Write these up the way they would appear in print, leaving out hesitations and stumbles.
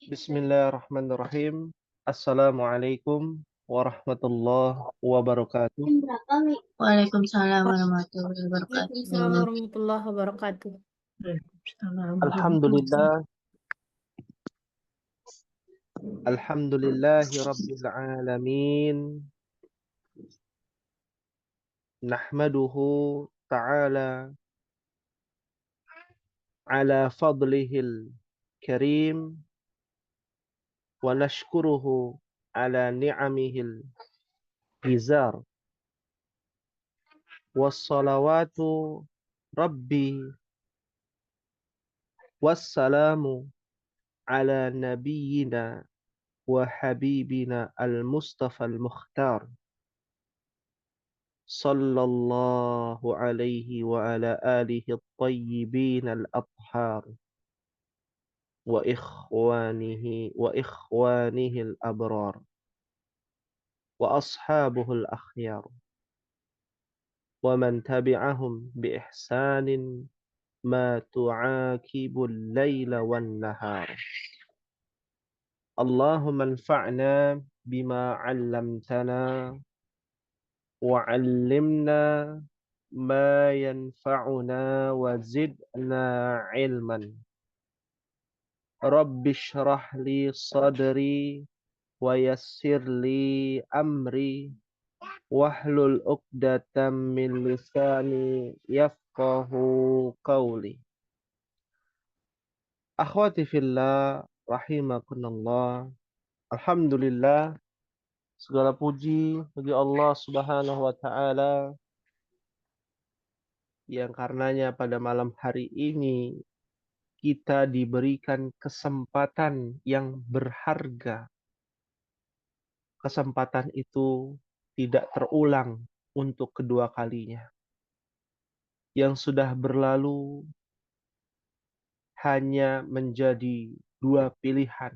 Bismillahirrahmanirrahim. Assalamualaikum warahmatullahi wabarakatuh. Waalaikumsalam warahmatullahi wabarakatuh. Waalaikumsalam warahmatullahi wabarakatuh. Alhamdulillah, alhamdulillahi rabbil alamin. Nahmaduhu ta'ala ala fadlihil karim wa nashkuruhu ala ni'amihil gizar. Wassalawatu rabbi wassalamu ala nabiyyina wa habibina al-Mustafa al-Mukhtar sallallahu alaihi wa ala alihi at-tayyibin al-athhar wa ikhwanihi al-abrar wa ashabuhu al-akhyar wa man tabi'ahum bi ihsanin ma tu'akibu al-layla wan-nahar. Allahumma anfa'na bima 'allamtana wa'allimna ma yanfa'una wa zidna ilman. Rabbi shrah li sadri wa yassir li amri wahlul 'uqdatam min lisani yafqahu qawli. Akhwati fillah rahimakumullah. Alhamdulillah, segala puji bagi Allah Subhanahu wa taala yang karenanya pada malam hari ini kita diberikan kesempatan yang berharga. Kesempatan itu tidak terulang untuk kedua kalinya. Yang sudah berlalu hanya menjadi dua pilihan.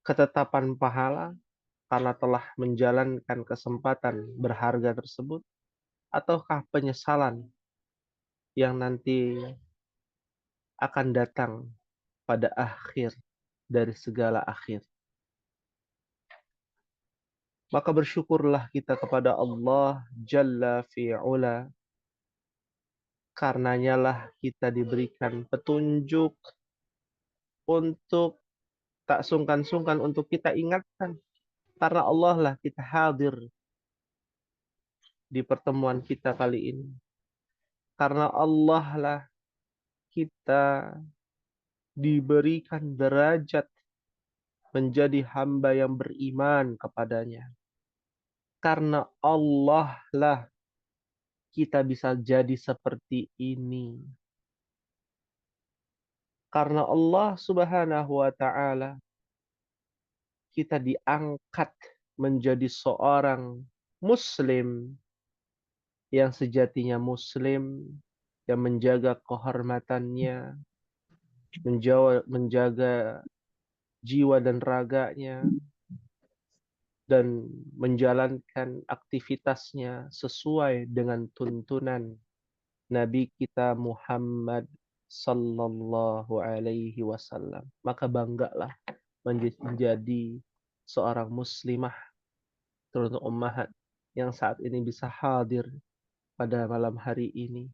Ketetapan pahala karena telah menjalankan kesempatan berharga tersebut, ataukah penyesalan yang nanti akan datang pada akhir dari segala akhir. Maka bersyukurlah kita kepada Allah Jalla fi'ula. Karenanya lah kita diberikan petunjuk untuk tak sungkan-sungkan untuk kita ingatkan. Karena Allah lah kita hadir di pertemuan kita kali ini. Karena Allah lah kita diberikan derajat menjadi hamba yang beriman kepadanya. Karena Allah lah kita bisa jadi seperti ini. Karena Allah Subhanahu wa ta'ala kita diangkat menjadi seorang muslim yang sejatinya muslim, yang menjaga kehormatannya, menjaga jiwa dan raganya, dan menjalankan aktivitasnya sesuai dengan tuntunan Nabi kita Muhammad sallallahu alaihi wasallam. Maka banggalah menjadi seorang muslimah, terutama ummahat yang saat ini bisa hadir pada malam hari ini.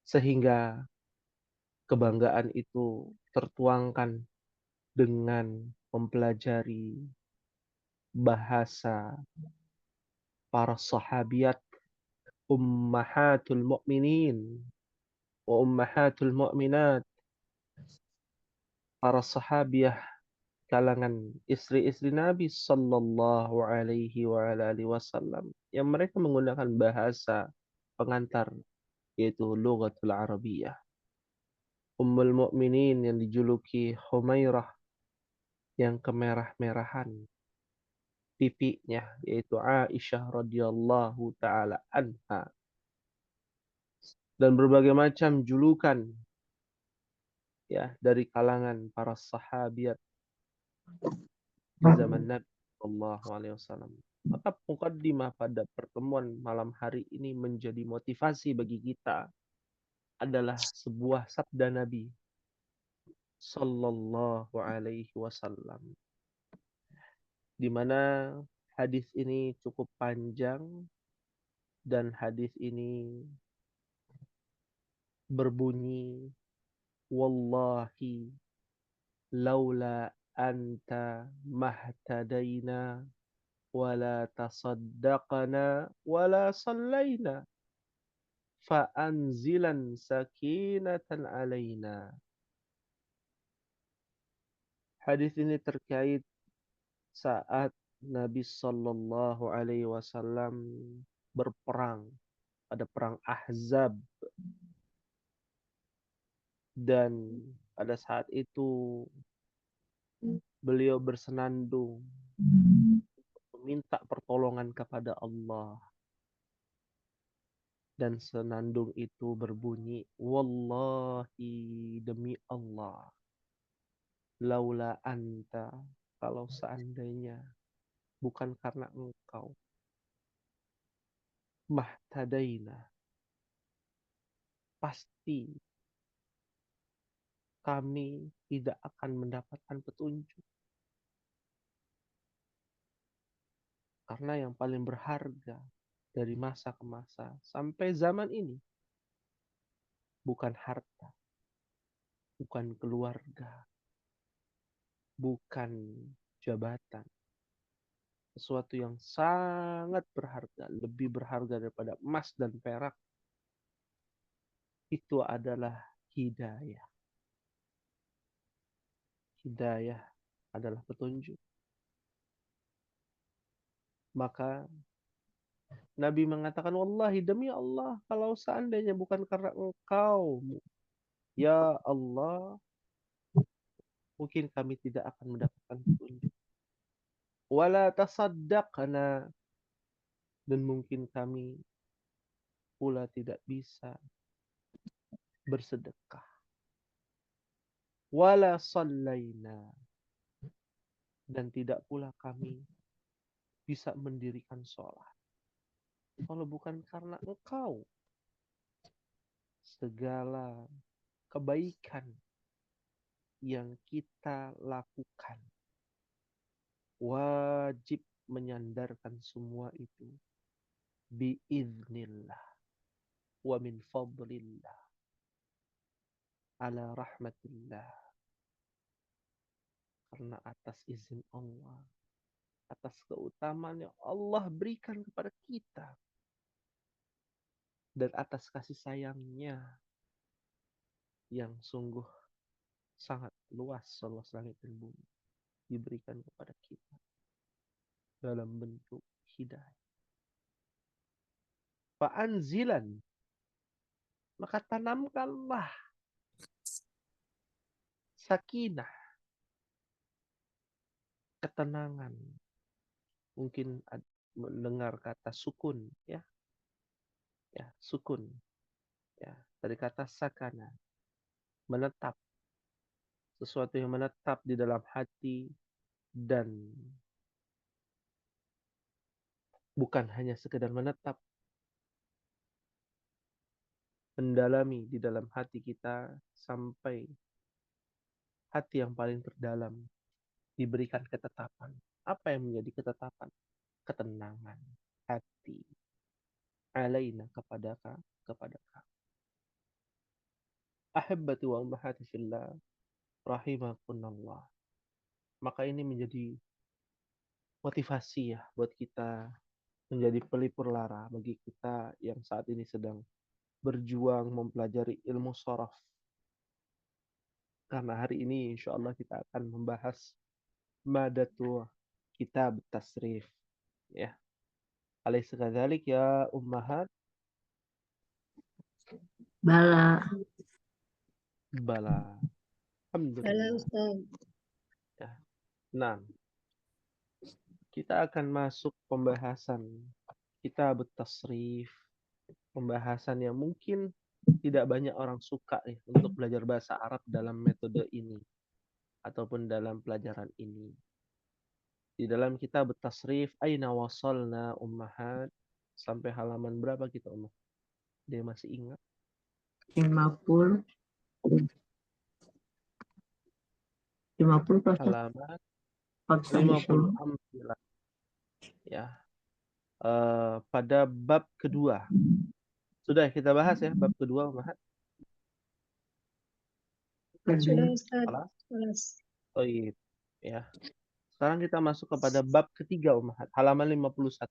Sehingga kebanggaan itu tertuangkan dengan mempelajari bahasa para sahabiat ummahatul mu'minin wa ummahatul mu'minat, para sahabiah kalangan istri-istri Nabi sallallahu alaihi wa alihi wasallam yang mereka menggunakan bahasa pengantar yaitu lughatul Arabiyah. Ummul Mukminin yang dijuluki Humairah yang kemerah-merahan pipinya yaitu Aisyah radhiyallahu taala anha, dan berbagai macam julukan ya dari kalangan para sahabiat di zaman Nabi sallallahu alaihi wasallam. Maka mukaddimah pada pertemuan malam hari ini menjadi motivasi bagi kita adalah sebuah sabda Nabi Sallallahu Alaihi Wasallam, di mana hadis ini cukup panjang dan hadis ini berbunyi, Wallahi laula anta mahtadaina wala tasaddaqana wala sallaina fa'anzilan sakinatan alaina. Hadis ini terkait saat Nabi Sallallahu Alaihi Wasallam berperang pada perang Ahzab, dan pada saat itu beliau bersenandung meminta pertolongan kepada Allah, dan senandung itu berbunyi, Wallahi, demi Allah, laula anta, kalau seandainya bukan karena engkau, mahtadaina, pasti kami tidak akan mendapatkan petunjuk. Karena yang paling berharga dari masa ke masa sampai zaman ini bukan harta, bukan keluarga, bukan jabatan. Sesuatu yang sangat berharga, lebih berharga daripada emas dan perak, itu adalah hidayah. Hidayah adalah petunjuk. Maka Nabi mengatakan, Wallahi, demi Allah, kalau seandainya bukan karena engkau, ya Allah, mungkin kami tidak akan mendapatkan petunjuk. Wala tasaddaqna, dan mungkin kami pula tidak bisa bersedekah. Wala sallaina, dan tidak pula kami bisa mendirikan sholat. Kalau bukan karena engkau, segala kebaikan yang kita lakukan wajib menyandarkan semua itu biiznillah wa min fadlillah ala rahmatillah, karena atas izin Allah, atas keutamaan yang Allah berikan kepada kita, dan atas kasih sayangnya yang sungguh sangat luas, seluas langit dan bumi, diberikan kepada kita dalam bentuk hidayah. Fa'anzilan, maka tanamkanlah sakinah, ketenangan. Mungkin mendengar kata sukun, ya, sukun, ya, dari kata sakana, menetap, sesuatu yang menetap di dalam hati, dan bukan hanya sekedar menetap, mendalami di dalam hati kita sampai hati yang paling terdalam diberikan ketetapan. Apa yang menjadi ketetapan? Ketenangan hati alaina, kepada kami. Ahibbati wa ummahati fillah rahimakunallah. Maka ini menjadi motivasi, ya, buat kita, menjadi pelipur lara bagi kita yang saat ini sedang berjuang mempelajari ilmu sharaf. Karena hari ini insya Allah kita akan membahas madatu kitab tasrif, ya. Alaysa kadzalik ya ummahat? Bala. Bala. Halo Alhamdulillah. Ustaz. Ya. Nah, kita akan masuk pembahasan kitab tasrif, pembahasan yang mungkin tidak banyak orang suka nih untuk belajar bahasa Arab dalam metode ini ataupun dalam pelajaran ini. Di dalam kitab tasrif, aina wasalna ummahat, sampai halaman berapa kita, Ummah? Dia masih ingat? 50 plus Halaman 50. 50 amtilah. Ya. Pada bab kedua. Sudah kita bahas ya bab kedua, Mahat. Sudah Ustaz. Salah? Kelas. Oh iya. Ya. Sekarang kita masuk kepada bab ketiga, Mahat. Halaman 51.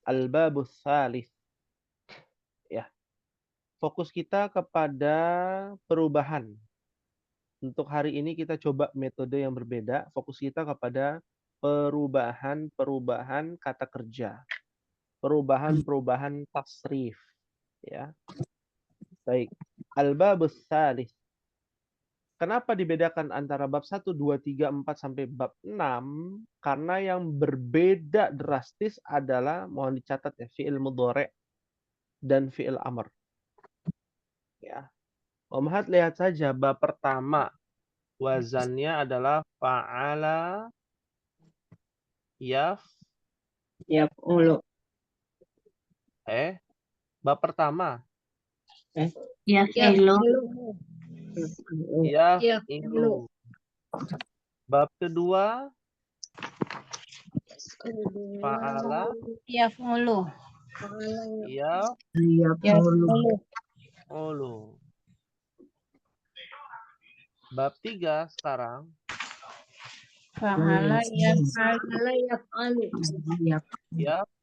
Al-babus tsalits. Ya. Fokus kita kepada perubahan. Untuk hari ini kita coba metode yang berbeda. Fokus kita kepada perubahan kata kerja. Perubahan tasrif. Ya. Baik. Al-babus tsalits. Kenapa dibedakan antara bab 1, 2, 3, 4 sampai bab 6? Karena yang berbeda drastis adalah, mohon dicatat ya, fi'il mudhari' dan fi'il amr. Ya. Mahat lihat saja bab pertama wazannya adalah fa'ala Yaf'ulu. bab pertama Yaf'ilu. yaf'ilu. Bab kedua fa'ala Yaf'ulu. yaf'ulu. Bab 3 sekarang Fa'ala yaf'alu. yaf'alu.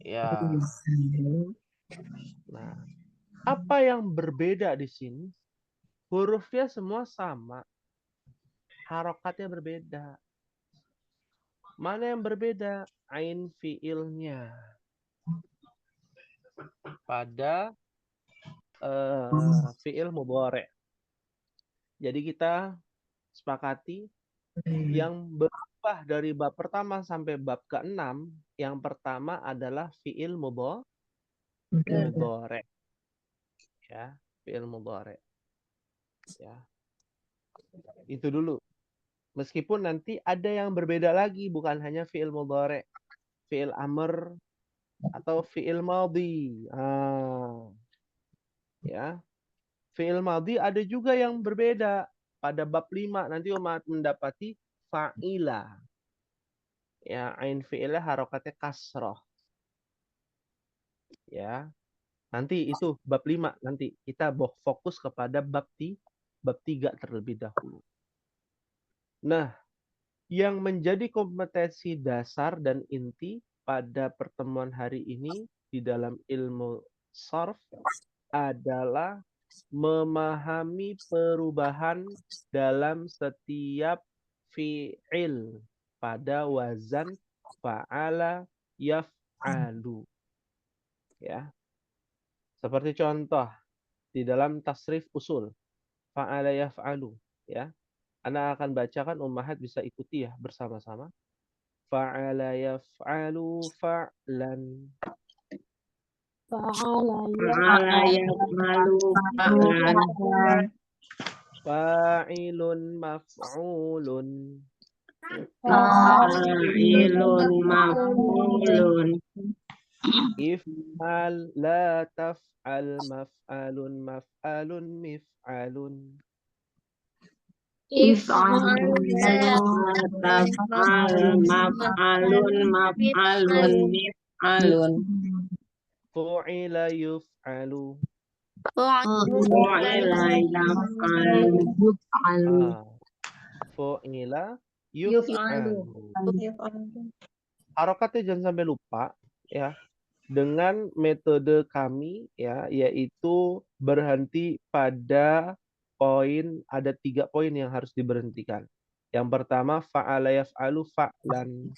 Ya. Nah, apa yang berbeda di sini? Hurufnya semua sama. Harokatnya berbeda. Mana yang berbeda? Ain fiilnya. Pada fiil mudhari'. Jadi kita sepakati yang berubah dari bab pertama sampai bab ke-6, yang pertama adalah fiil mudhari'. Ya, fiil mudhari'. Ya. Itu dulu. Meskipun nanti ada yang berbeda lagi, bukan hanya fiil mudhari', fiil amr atau fiil madhi. Ya. Fiil madhi ada juga yang berbeda. Pada bab 5 nanti umat mendapati fa'ila. Ya, ain fi'ilnya harokatnya kasroh. Ya. Nanti itu bab 5 nanti kita fokus kepada bab 3 terlebih dahulu. Nah, yang menjadi kompetensi dasar dan inti pada pertemuan hari ini di dalam ilmu sarf adalah memahami perubahan dalam setiap fi'il pada wazan fa'ala yaf'alu. Ya. Seperti contoh di dalam tasrif usul fa'ala yaf'alu, ya. Ana akan bacakan, ummahat bisa ikuti ya bersama-sama. Fa'ala yaf'alu fa'lan. Fa'ala yaf'alu fa'lan. Fa'ilun maf'ulun. Fa'ilun maf'ulun. If'al la taf'al maf'alun maf'alun mif'alun. If'al la taf'al maf'alun maf'alun mif'alun. Fu'ila yuf'alu. Fu'ila yaf'alu yuf'alu. Fu'ila yuf'alu. Harokatnya jangan sampai lupa ya. Dengan metode kami ya, yaitu berhenti pada poin, ada 3 poin yang harus diberhentikan. Yang pertama fa'ala yaf'alu fa'lan.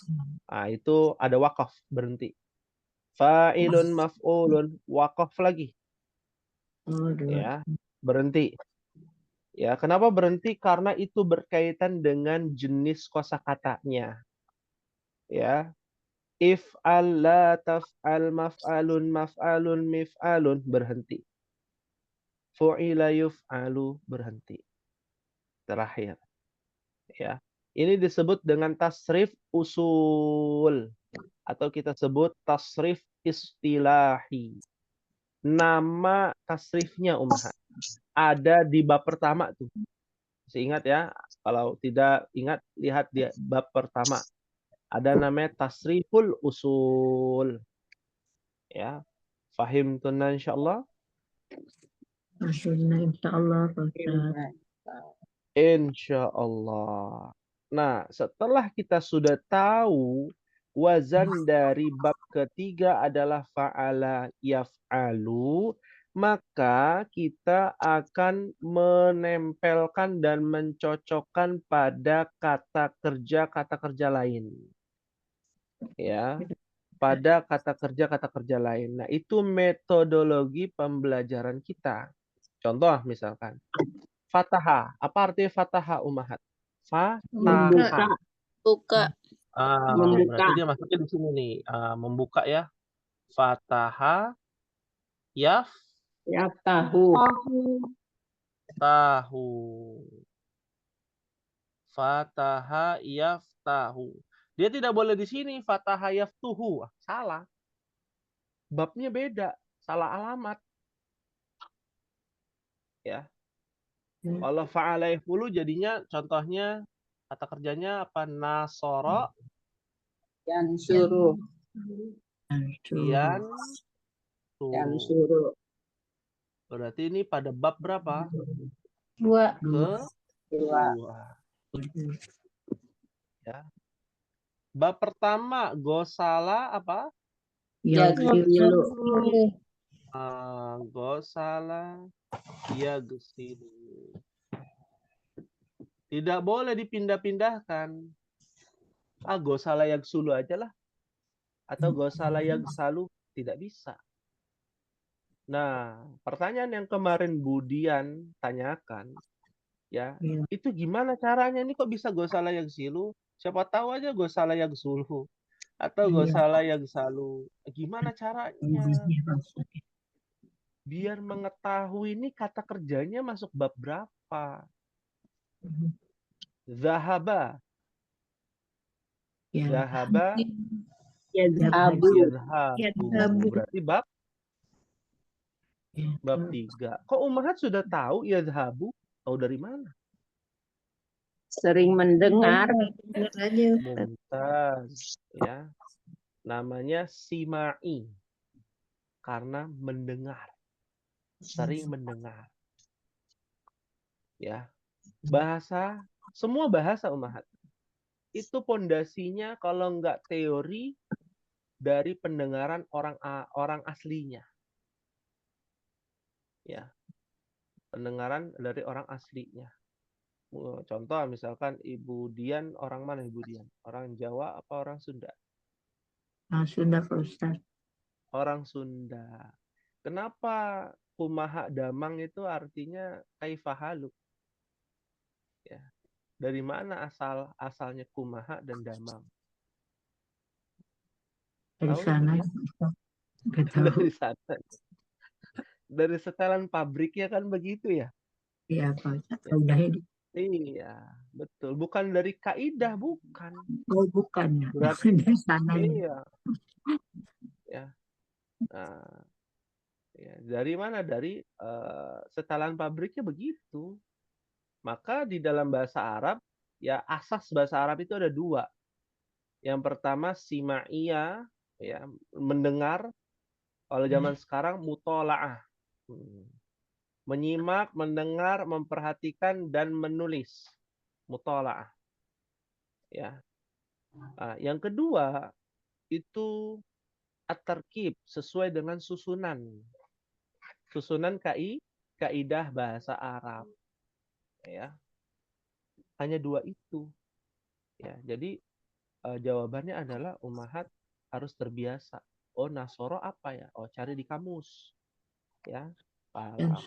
Nah, itu ada wakaf, berhenti. Fa'ilun maf'ulun, wakaf lagi. Ya, berhenti. Ya, kenapa berhenti? Karena itu berkaitan dengan jenis kosakatanya. Ya. If'al la taf'al maf'alun maf'alun mif'alun, berhenti. Fu'ila yuf'alu, berhenti. Terakhir. Ya. Ini disebut dengan tasrif usul atau kita sebut tasrif istilahi. Nama tasrifnya ummahat ada di bab pertama tuh. Masih ingat ya? Kalau tidak ingat, lihat di bab pertama. Ada namanya tasriful usul. Ya. Fahim tunan insyaallah? Maksudnya insyaallah Pak Ustaz. Insyaallah. Nah, setelah kita sudah tahu wazan dari bab ketiga adalah fa'ala yaf'alu, maka kita akan menempelkan dan mencocokkan pada kata kerja lain. Ya, pada kata kerja lain. Nah, itu metodologi pembelajaran kita. Contoh misalkan, fataha. Apa artinya fataha ummahat? Membuka, Fataha. Buka. membuka. Berarti dia masuknya di sini nih. Membuka ya. Fataha yaf Ya tahu. tahu. Fataha yaftahu. Dia tidak boleh di sini fataha yaftuhu. Salah. Babnya beda. Salah alamat. Ya. Kalau fa'ala yaf'ulu jadinya contohnya kata kerjanya apa? Nasoro Yang suruh. yan Yang suruh. suruh. Berarti ini pada bab berapa? 2. Dua. Ya. Bab pertama gosala apa? Yaghsilu. Gosala yaghsilu. Tidak boleh dipindah-pindahkan. Gosala yaghsulu aja lah. Atau gosala yaghsalu. Tidak bisa. Nah, pertanyaan yang kemarin Budian tanyakan, ya, itu gimana caranya? Ini kok bisa gosala yaghsilu? Siapa tahu aja gosala yaghsulu. Atau gosala yaghsalu. Gimana caranya? Biar mengetahui ini kata kerjanya masuk bab berapa. Zahaba. Zahaba. Yadhabu. Yadhabu. Berarti bab 3. Kok ummahat sudah tahu yadhabu? Tahu dari mana? Sering mendengar. Mumtaz. Ya. Namanya sima'i. Karena mendengar. Sering mendengar. Ya. Bahasa, semua bahasa ummahat. Itu pondasinya kalau enggak teori dari pendengaran orang aslinya. Ya. Pendengaran dari orang aslinya. Contoh misalkan Ibu Dian, orang mana Ibu Dian? Orang Jawa apa orang Sunda? Sudah Pak Ustaz. Orang Sunda. Kenapa kumaha damang itu artinya kaifahalu? Ya. Dari mana asalnya kumaha dan damang? Dari Tahu sana. Ibu Dian? Dari sana. Dari setelan pabriknya kan begitu ya? Iya Pak Ustaz. Udah ini. Iya, betul. Bukan dari kaidah, bukan. Oh bukan ya. Berarti Dari sana. iya. Ya. Nah, ya. Dari mana? Dari setelan pabriknya begitu. Maka di dalam bahasa Arab, ya asas bahasa Arab itu ada 2. Yang pertama sima'iyah, ya, mendengar. Kalau zaman sekarang mutola'ah. Menyimak, mendengar, memperhatikan dan menulis. Mutola'ah. Ya. Nah, yang kedua itu at-tarkib sesuai dengan susunan. Susunan kaidah bahasa Arab. Ya. Hanya 2 itu. Ya, jadi jawabannya adalah ummahat harus terbiasa. Oh, Nasoro apa ya? Oh, cari di kamus. Ya.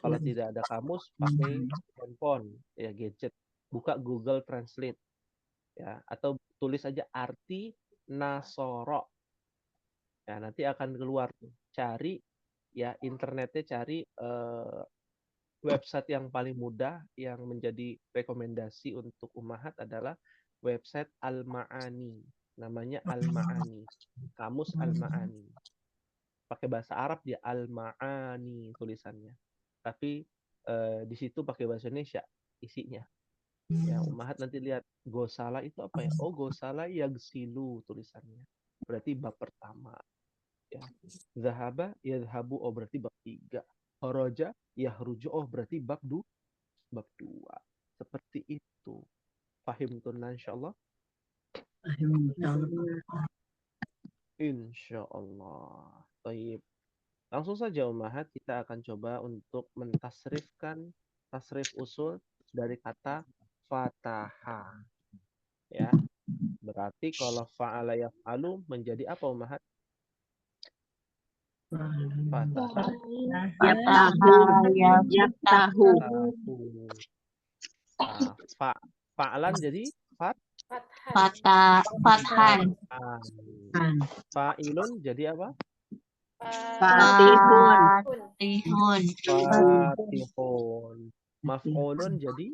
Kalau tidak ada kamus, pakai handphone, ya gadget. Buka Google Translate. Ya, atau tulis aja arti Nasoro. Ya, nanti akan keluar tuh. Cari ya internetnya, cari website yang paling mudah yang menjadi rekomendasi untuk ummahat adalah website Al-Ma'ani. namanya Al-Ma'ani. Kamus Al-Ma'ani. Pakai bahasa Arab dia Al-Ma'ani tulisannya. Tapi di situ pakai bahasa Indonesia isinya. Ya, Ummahat nanti lihat gosala itu apa ya? Oh, gosala yagsilu tulisannya. Berarti bab pertama. Ya. Zahaba yadhabu, oh berarti bab 3. Horoja yahruju, oh berarti bab 2. Seperti itu. Fahim tunan insyaallah. Insyaallah. Baik. Langsung saja Ummahat kita akan coba untuk mentasrifkan tasrif usul dari kata fataha. Ya. Berarti kalau fa'ala yaf'alu menjadi apa Ummahat? Fataha Yaftahu. tahu. Fa'alan jadi Fathan. fa'ilun jadi apa? Fatihun. Fatihun. Maf'ulun jadi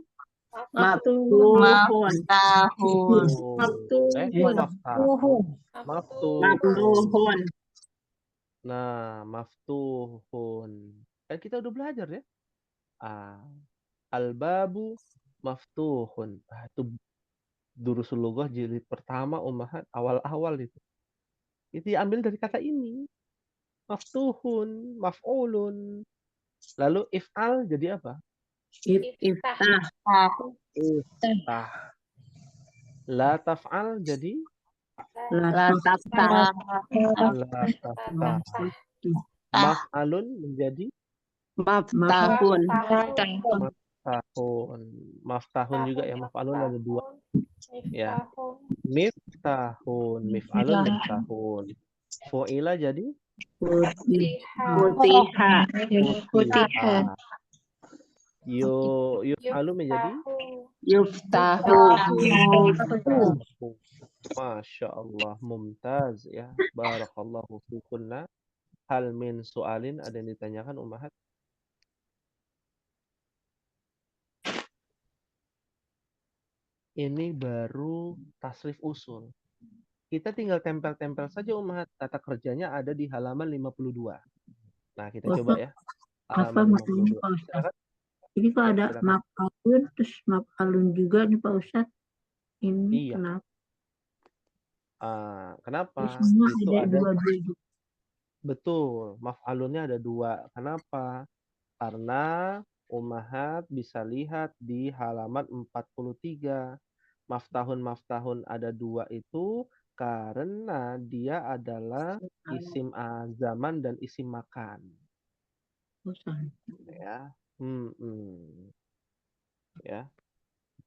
Maftuhun. maftuhun. Nah, maftuhun. Kan kita udah belajar ya. Al-babu maftuhun. Itu durusul lughah jilid pertama Ummahat awal-awal itu. Itu diambil dari kata ini. Maftuhun, maf'ulun. Lalu if'al jadi apa? Iftah. Iftah. La taf'al jadi La taftah. la taftah. Maf'alun menjadi Maftahun. maftahun. Maftahun juga ya, maf'alun ada 2 ya. Miftahun, mif'alun miftahun. Fu'ila jadi Futiha. futiha. Yuf'alu menjadi Yuftahu. Masya Allah, mumtaz ya. Barakallahu fikunna. Hal min su'alin, ada yang ditanyakan Ummahat? Ini baru tasrif usul. Kita tinggal tempel-tempel saja Ummahat. Kata kerjanya ada di halaman 52. Nah, kita coba ya. Halaman 52. Silakan. Ini kok ada maf'alun terus maf'alun juga nih Pak Ustadz. Ini Iya. kenapa? Kenapa? Semua Itu ada ada dua-dua. betul, maf'alunnya ada 2. Kenapa? Karena Ummahat bisa lihat di halaman 43. Maftahun ada 2 itu karena dia adalah isim zaman dan isim makan. Ya. Ya.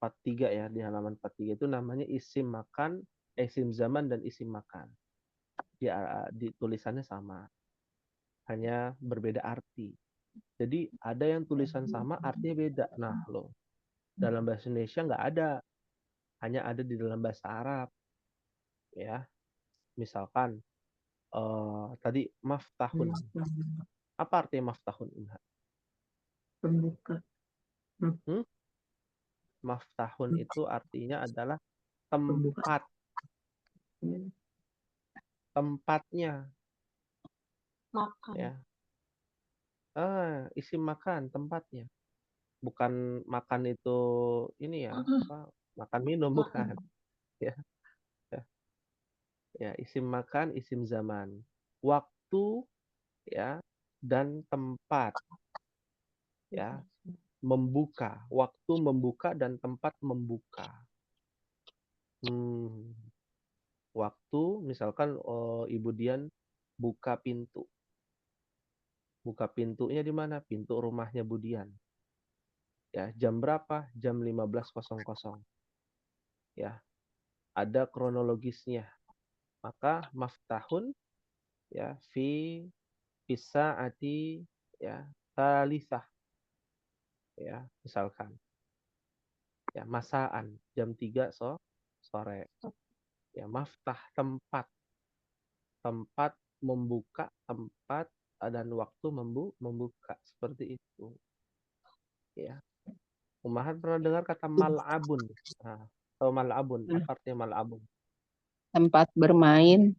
43 ya, di halaman 43 itu namanya isim makan, isim zaman dan isim makan. Di tulisannya sama. Hanya berbeda arti. Jadi ada yang tulisan sama artinya beda. Nah, loh. Dalam bahasa Indonesia nggak ada. Hanya ada di dalam bahasa Arab. Ya. Misalkan tadi maftahun. Apa artinya maftahun? Pembuka. Maftahun itu artinya adalah tempat. Tempatnya. Makan. Ya. Isim makan, tempatnya. Bukan makan itu ini ya, makan minum bukan. Ya. Ya, isim makan, isim zaman. Waktu ya dan tempat. Ya. Membuka, waktu membuka dan tempat membuka. Waktu misalkan Ibu Dian buka pintu. Buka pintunya di mana? Pintu rumahnya Bu Dian. Ya, jam berapa? Jam 15.00. Ya. Ada kronologisnya. Maka maftahun ya fi saati ya talisah. Ya, misalkan. Ya, masaan jam 3 sore. Ya, maftah tempat. Tempat membuka, tempat dan waktu membuka, seperti itu. Ya. Ummahat pernah dengar kata mal'abun? Nah, atau mal'abun, apa artinya mal'abun? Tempat bermain.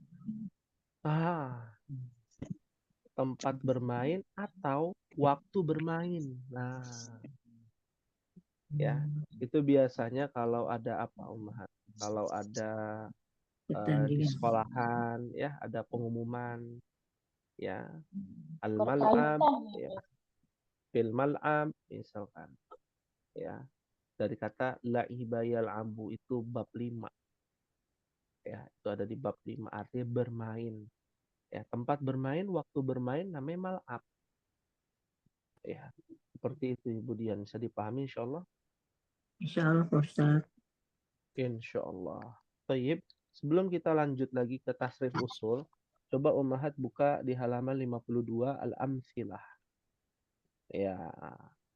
Tempat bermain atau waktu bermain. Nah, ya, itu biasanya kalau ada apa, Ummahat? Kalau ada di Pertandingan. sekolahan, ya, ada pengumuman, ya, al-mal'ab, Berkaitan ya, fil mal'ab, misalkan, ya, dari kata la'iba yal'abu itu bab 5, ya, itu ada di bab 5, artinya bermain, ya, tempat bermain, waktu bermain namanya mal'ab, ya, seperti itu Ibu Dian, bisa dipahami insyaallah. Insya Allah Pak Ustadz. Insyaallah. Baik, sebelum kita lanjut lagi ke tasrif usul, coba Ummahat buka di halaman 52 al-amsilah. Ya,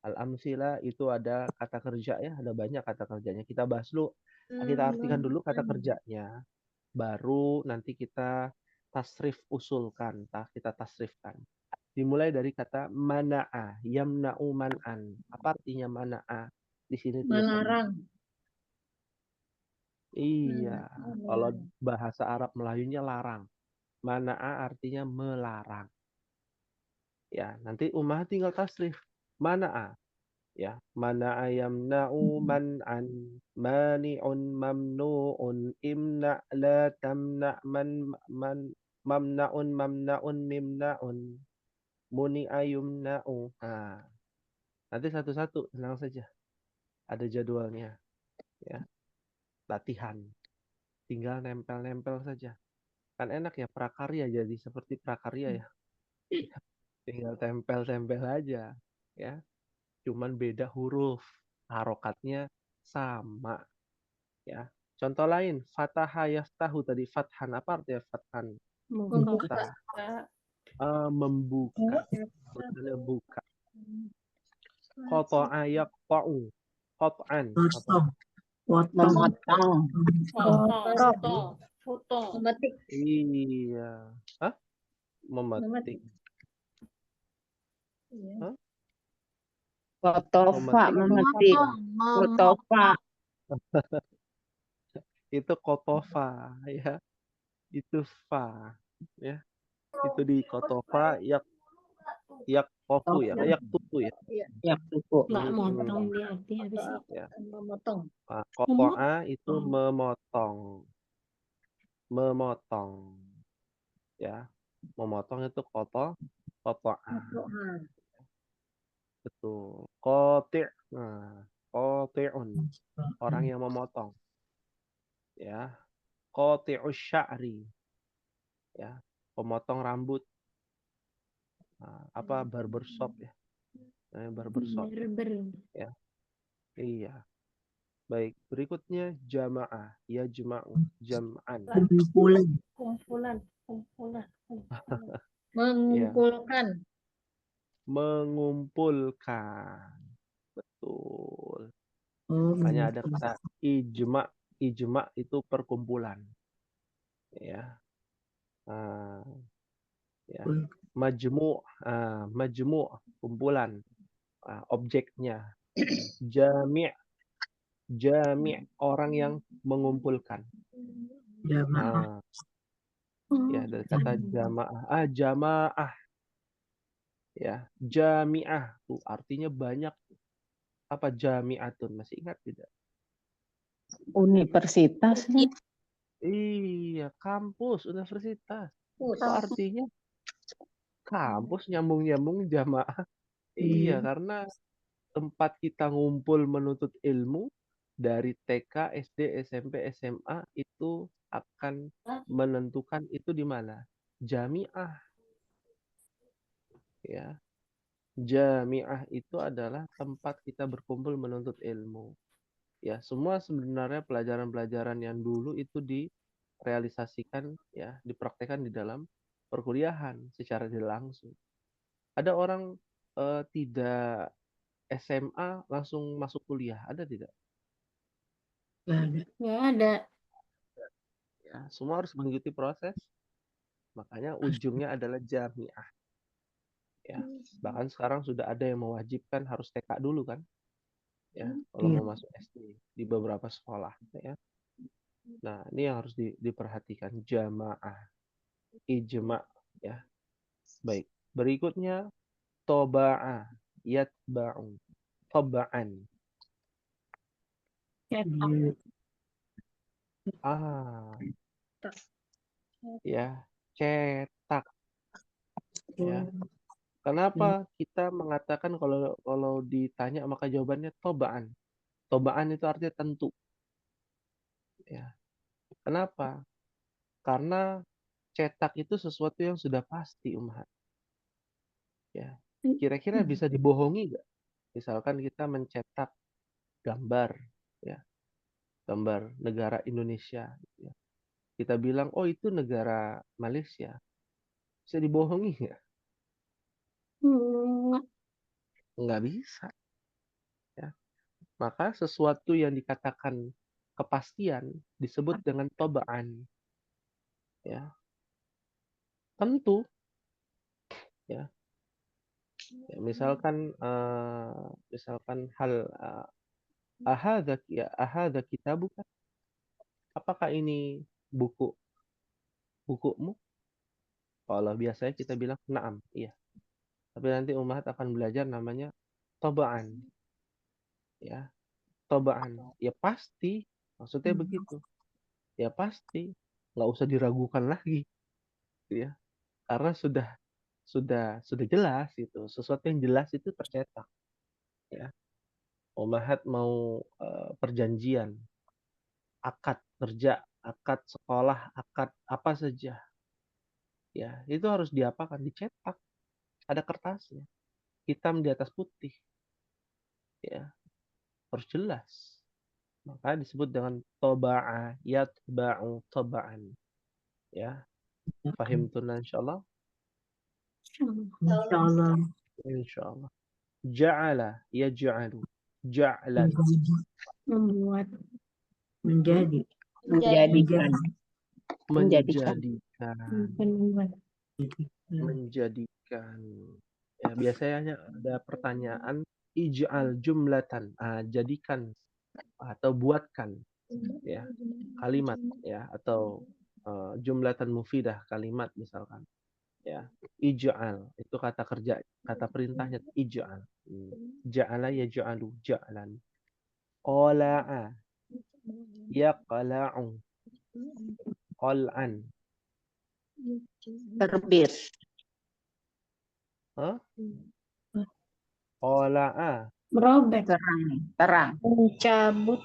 al-amsilah itu ada kata kerja ya, ada banyak kata kerjanya. Kita bahas dulu, kita artikan dulu kata kerjanya. Baru nanti kita tasrif usulkan, kita tasrifkan. Dimulai dari kata mana'a, yamna'u man'an. Apa artinya mana'a? Di sini tulisannya. melarang. Iya, kalau bahasa Arab Melayunya larang. Mana'a artinya melarang. Ya, nanti Ummahat tinggal tasrif. Mana'a. Ya, mana'a yamna'u man'an, mani'un mamnu'un, imna' la tamna' mamna'un mamna'un mimna'un, muni'a yumna'u. Nah, nanti satu-satu, tenang saja. Ada jadwalnya. Ya, latihan. Tinggal nempel-nempel saja. Kan enak ya prakarya, jadi seperti prakarya ya. Tinggal tempel-tempel aja ya. Cuman beda huruf, harokatnya sama ya. Contoh lain, fataha yaftahu tadi, fathan, apa artinya fathan? Membuka. Membuka, maksudnya buka. Qata'a yaqta'u, qat'an, apa? Potong. Potong. Memotong. Foto. Memetik. Iya. Hah? Memetik. Hah? Kotofa Memetik. memetik. Kotofa. Itu kotofa ya. Itu fa ya. Itu di kotofa yak tofu ya, yak tutu ya. Ya, tuku. Nggak motong dia artinya apa sih? Ya. Memotong. Nah, kotoa itu memotong. Memotong. Ya. Memotong itu kotoa. Betul. Qati'. Nah, qati'un. Orang yang memotong. Ya. Qati'us sya'ri. Ya. Pemotong rambut. Nah, apa barbershop ya. Barbershop. Ya. Iya. Baik, berikutnya jamaah. Ya jema'u. Jam'an. Kumpulan. Ya. Mengumpulkan. Mengumpulkan. Betul. Oh, Makanya ada kata ijma. Ijma itu perkumpulan. Ya. Ya. Majmu'. Majmu' kumpulan. Objeknya. Jami'. Jami' orang yang mengumpulkan. jamaah. Ya, dari kata jamaah. Jamaah. Ya, jami'ah tuh artinya banyak. Apa jami'atun? Masih ingat tidak? Universitas nih. Iya, kampus, universitas. Itu artinya kampus nyambung-nyambung jamaah. Iya, karena tempat kita ngumpul menuntut ilmu dari TK, SD, SMP, SMA itu akan menentukan itu di mana? Jami'ah. Ya. Jami'ah itu adalah tempat kita berkumpul menuntut ilmu. Ya, semua sebenarnya pelajaran-pelajaran yang dulu itu direalisasikan ya, dipraktekkan di dalam perkuliahan secara tidak langsung. Ada orang tidak SMA langsung masuk kuliah, ada tidak? Nggak ada. Ya, semua harus mengikuti proses. Makanya ujungnya adalah jami'ah. Ya, bahkan sekarang sudah ada yang mewajibkan harus TK dulu kan? Ya, kalau mau masuk SD di beberapa sekolah ya. Nah, ini yang harus diperhatikan. Jamaah, ijma, ya. Baik. Berikutnya toba'a, yatba'u, toba'an. Iya. Ah, Tak. ya, cetak, ya. Oh, Kenapa kita mengatakan kalau ditanya maka jawabannya toba'an. Toba'an itu artinya tentu, ya. Kenapa? Karena cetak itu sesuatu yang sudah pasti, Umar. Ya. Kira-kira bisa dibohongi nggak? Misalkan kita mencetak gambar, ya, gambar negara Indonesia, gitu ya. Kita bilang, oh itu negara Malaysia. Bisa dibohongi nggak? Hmm, Nggak bisa. Ya. Maka sesuatu yang dikatakan kepastian disebut dengan tobaan. Ya. Tentu. Ya. Ya, misalkan hal ahadha kitabuka, apakah ini bukumu? Kalau biasanya kita bilang na'am, iya. Tapi nanti umat akan belajar namanya tobaan, ya. Tobaan, ya pasti. Maksudnya begitu. Ya pasti, nggak usah diragukan lagi, gitu ya. Karena sudah jelas itu. Sesuatu yang jelas itu tercetak, ya. Umat mau perjanjian, akad kerja, akad sekolah, akad apa saja, ya itu harus diapakan, dicetak, ada kertasnya, hitam di atas putih, ya harus jelas. Maka disebut dengan toba'a, yatba'u toba'an, ya. Fahim tunan insyaallah. Insyaallah. Insyaallah. Ja'ala yaj'alu ja'lan. membuat. Menjadi. Menjadikan. Menjadikan. Membuat. Menjadikan. Ya, biasanya ada pertanyaan ij'al jumlatan, jadikan atau buatkan, ya, kalimat, ya, atau jumlatan mufidah, kalimat misalkan, ya. Ij'al itu kata kerja, kata perintahnya ij'al. Ja'ala yaj'alu ja'lan. Qala'a yaqla'u qal'an. Terbit. Hah? Qala'a Merobek. Terang. Terang. Mencabut.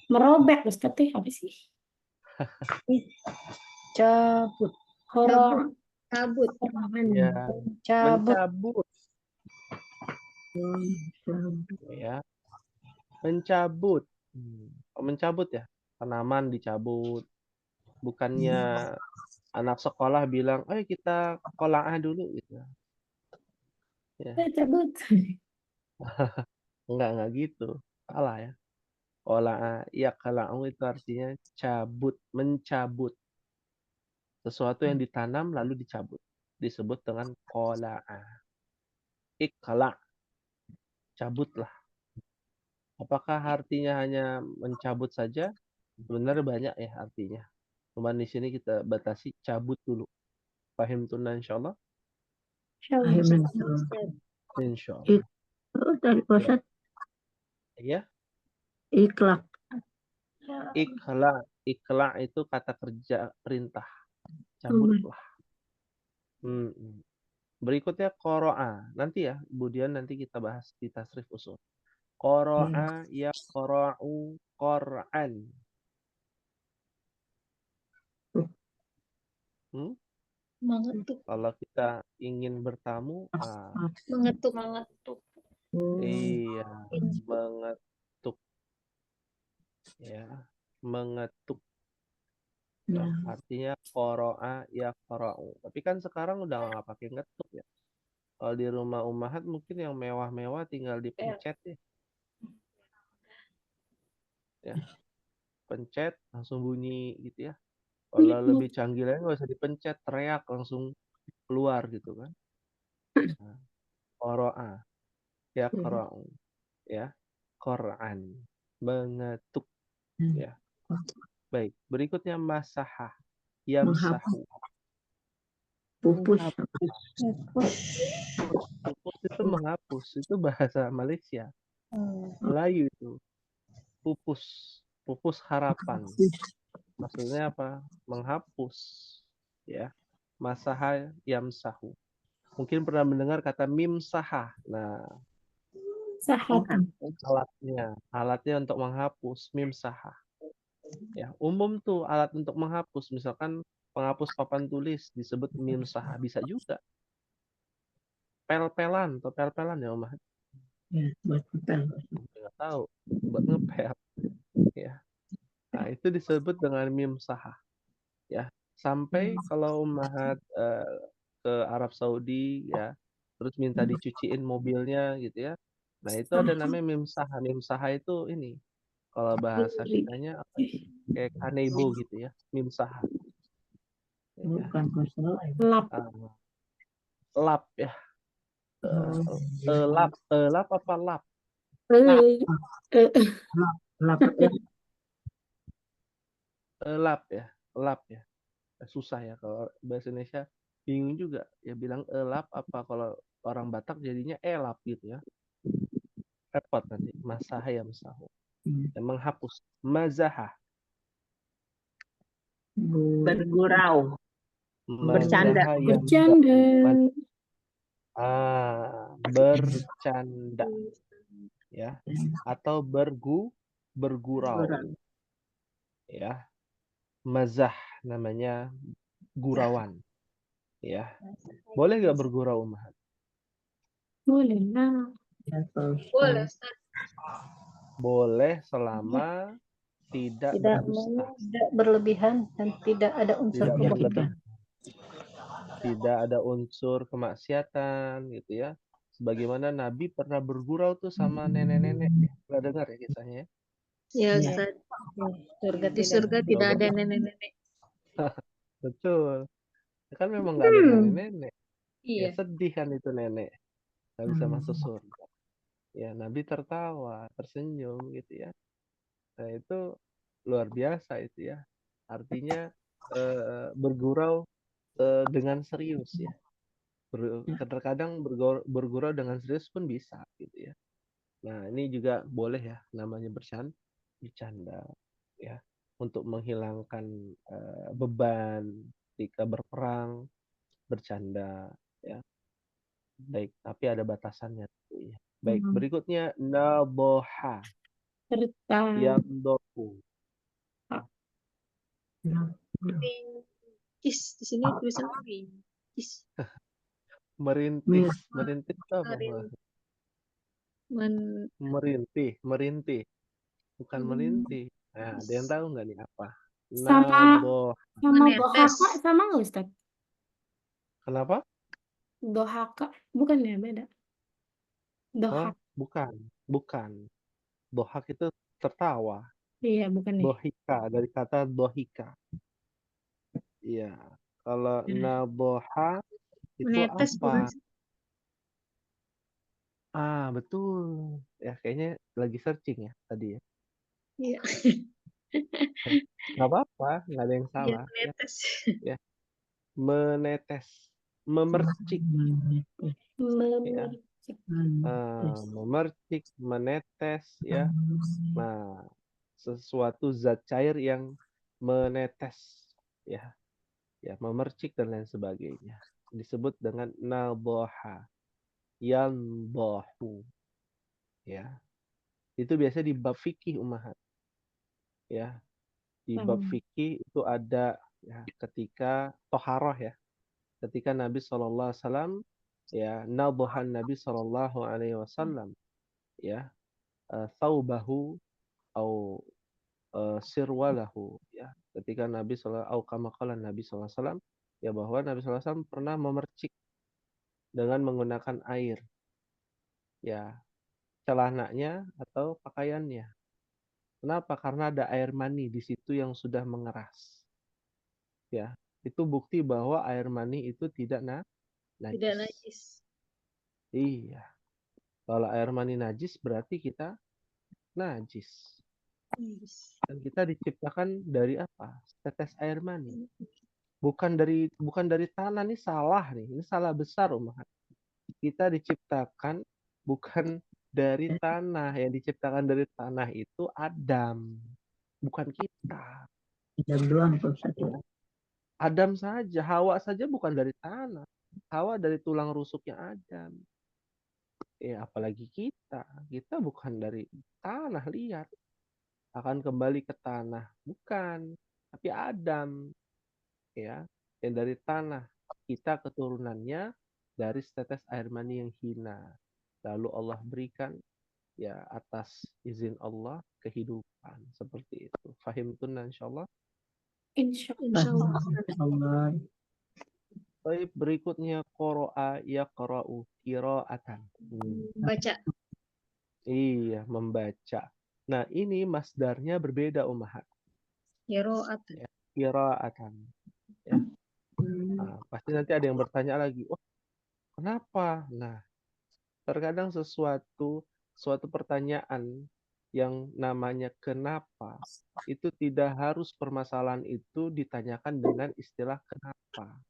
Merobek Ustaz teh apa sih? Cabut. Horor. Cabut. ya, Cabut. mencabut, ya, mencabut. Oh, mencabut ya, tanaman dicabut. Bukannya anak sekolah bilang, ayo kita kola'ah dulu gitu. Ya, Cabut. enggak gitu. Salah ya. Kola'ah, ya kala'u itu artinya cabut, mencabut. Sesuatu yang ditanam lalu dicabut. Disebut dengan kola'ah. Ikla', cabutlah. Apakah artinya hanya mencabut saja? Sebenarnya banyak ya artinya. Cuman di sini kita batasi cabut dulu. Paham tunan insyaallah? Insyaallah. Itu dari Ustaz Ya, ikhlak. ikla itu kata kerja perintah. Cabutlah. Berikutnya qara'a. Nanti ya, kemudian nanti kita bahas di tasrif usul. Qara'a ya qara'u qar'an. Mengetuk. Kalau kita ingin bertamu, Mengetuk. Mengetuk. iya, mengetuk, ya, mengetuk. Ya, artinya qara'a ya qara'u. Tapi kan sekarang udah nggak pakai ngetuk ya. Kalau di rumah ummahat mungkin yang mewah-mewah tinggal dipencet ya. Ya, pencet langsung bunyi gitu ya. Kalau lebih canggih lagi nggak usah dipencet, teriak langsung keluar gitu kan. Nah, qara'a ya qara'u, ya, Quran, mengetuk, ya. Baik, berikutnya masaha, menghapus, yamsahu. pupus, Menghapus, Hapus. pupus itu menghapus, itu bahasa Malaysia. Melayu itu, pupus, pupus harapan. hapus, Maksudnya apa? Menghapus, ya. Masaha yamsahu. Mungkin pernah mendengar kata mimsaha. Nah, Sahatan. alatnya untuk menghapus, mimsaha. Ya, umum tuh alat untuk menghapus, misalkan penghapus papan tulis disebut mimsaha, bisa juga. Pel-pelan atau pel-pelan ya, Om Ahmad? ya, buat pepel. Nggak tahu, buat ngepel. Ya. Nah, itu disebut dengan mimsaha. Ya, sampai kalau Om Ahmad ke Arab Saudi ya, terus minta dicuciin mobilnya gitu ya. Nah, itu ada namanya mimsaha. Mimsaha itu ini, kalau bahasa kitanya apa ya? Kayak kanebo gitu ya, mimsaha. Ya. Bukan masalah. Lap. Lap ya. Lap apa lap? Eh, eh, Lap, Lap ya, lap ya. Susah ya kalau bahasa Indonesia, bingung juga ya bilang elap apa, kalau orang Batak jadinya elap gitu ya, repot nanti. Masaha yamsahu, yang menghapus. Mazaha, Bergurau. Bercanda. mazaha bercanda. bercanda ya, atau bergurau ya. Mazah namanya gurauan ya. Boleh nggak bergurau, Umar? Boleh lah. Boleh. Boleh selama tidak berdusta, tidak berlebihan dan tidak ada unsur tidak kebohongan. berlebih, tidak ada unsur kemaksiatan gitu ya. Sebagaimana Nabi pernah bergurau tuh sama nenek-nenek ya. Pernah dengar ya kisahnya ya? Ya, Ya. Ustaz. Di surga tidak ada nenek-nenek. Betul. Kan memang nggak ada nenek-nenek. Ya Iya. sedih kan itu nenek. Nggak bisa masuk surga. Ya Nabi tertawa, tersenyum gitu ya. Nah itu luar biasa itu ya. Artinya bergurau dengan serius ya. Terkadang bergurau dengan serius pun bisa gitu ya. Nah ini juga boleh ya, namanya bercanda ya, untuk menghilangkan beban ketika berperang, bercanda ya. Baik, tapi ada batasannya tuh ya. Baik, berikutnya naboha, Serta. yamdohu. Rincis di sini tulisan rincis. Merintis itu apa? Merintih, bukan melintih. Nah, ada yang tahu nggak nih apa? Sama Menetes. dohaka sama nggak Ustaz? Kenapa? Dohaka bukan ya, beda. Oh, Dohak. bukan. Dohak itu tertawa. Iya, bukan ya. Dohika, dari kata dohika. Iya. Kalau naboha itu Menetes bukan apa? sih? Betul. Ya, kayaknya lagi searching ya tadi ya. Iya. Nggak apa-apa, nggak ada yang Iya, salah. Ya. menetes. Ya. Menetes, memercik, ya. Memercik, menetes, ya. Nah, sesuatu zat cair yang menetes, ya, ya, memercik dan lain sebagainya. Disebut dengan naboha, yanbohu, ya. Itu biasa di bab fikih Ummahat, ya. Di bab fikih itu ada ya, ketika toharoh ya, ketika Nabi SAW ya, nabohan Nabi SAW ya, thawbahu au sirwalahu ya, ketika Nabi SAW Nabi SAW ya, bahwa Nabi SAW pernah memercik dengan menggunakan air ya, celananya atau pakaiannya. Kenapa? Karena ada air mani di situ yang sudah mengeras ya. Itu bukti bahwa air mani itu tidak najis. Tidak najis. Iya. Kalau air mani najis berarti kita najis Dan kita diciptakan dari apa? Setetes air mani. Bukan dari tanah. Ini salah nih. Ini salah besar umat. Kita diciptakan bukan dari tanah. Yang diciptakan dari tanah itu Adam, bukan kita. Adam doang Pak Ustadz. Ya. Adam saja, Hawa saja bukan dari tanah. Hawa dari tulang rusuknya Adam. Ya, apalagi kita. Kita bukan dari tanah, lihat. Akan kembali ke tanah. Bukan. Tapi Adam. Ya, yang dari tanah. Kita keturunannya dari setetes air mani yang hina. Lalu Allah berikan ya atas izin Allah kehidupan. Seperti itu. Fahimtun insyaallah. Insya Insya Allah. Allah. Baik, berikutnya qara'a yaqra'u qira'atan. Baca. Iya, membaca. Nah, ini masdarnya berbeda Ummahat. Qiraat. Qira'atan. Ya. Nah, pasti nanti ada yang bertanya lagi, "Oh, kenapa?" Nah, terkadang suatu pertanyaan yang namanya kenapa itu tidak harus permasalahan itu ditanyakan dengan istilah kenapa.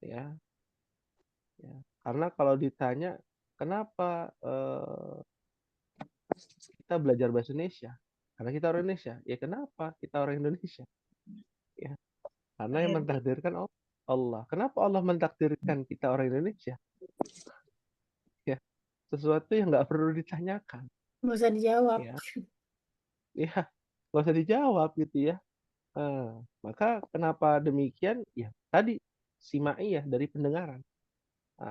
Ya. Ya. Karena kalau ditanya kenapa kita belajar bahasa Indonesia? Karena kita orang Indonesia. Ya kenapa kita orang Indonesia? Ya. Karena yang mentakdirkan Allah. Kenapa Allah mentakdirkan kita orang Indonesia? Ya. Sesuatu yang nggak perlu ditanyakan. nggak usah dijawab. Ya. Ya. Nggak usah dijawab gitu ya. Maka kenapa demikian? Ya tadi simaiyah dari pendengaran.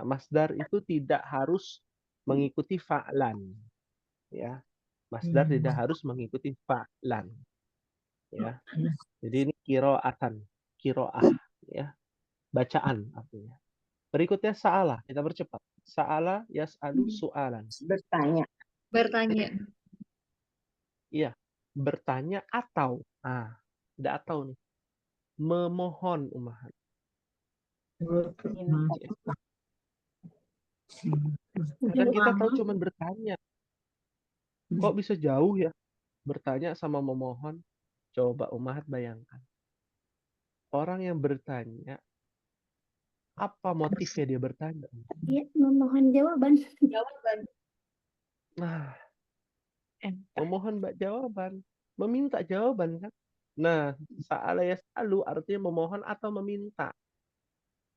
Masdar itu tidak harus mengikuti fa'lan. Ya. Masdar tidak harus mengikuti fa'lan. Ya. Jadi ini qira'atan, qira'ah ya. Bacaan artinya. Berikutnya sa'ala, kita percepat. Sa'ala yas'alu su'alan. Bertanya. Bertanya. Iya, bertanya atau ada atau nih. Memohon Ummahat. Kadang kita tahu cuma bertanya. Kok bisa jauh ya? Bertanya sama memohon. Coba Ummahat bayangkan. Orang yang bertanya, apa motifnya dia bertanya? Ya, memohon jawaban. Nah, memohon jawaban. Meminta jawaban kan? Nah, sa'ala yas'alu artinya memohon atau meminta.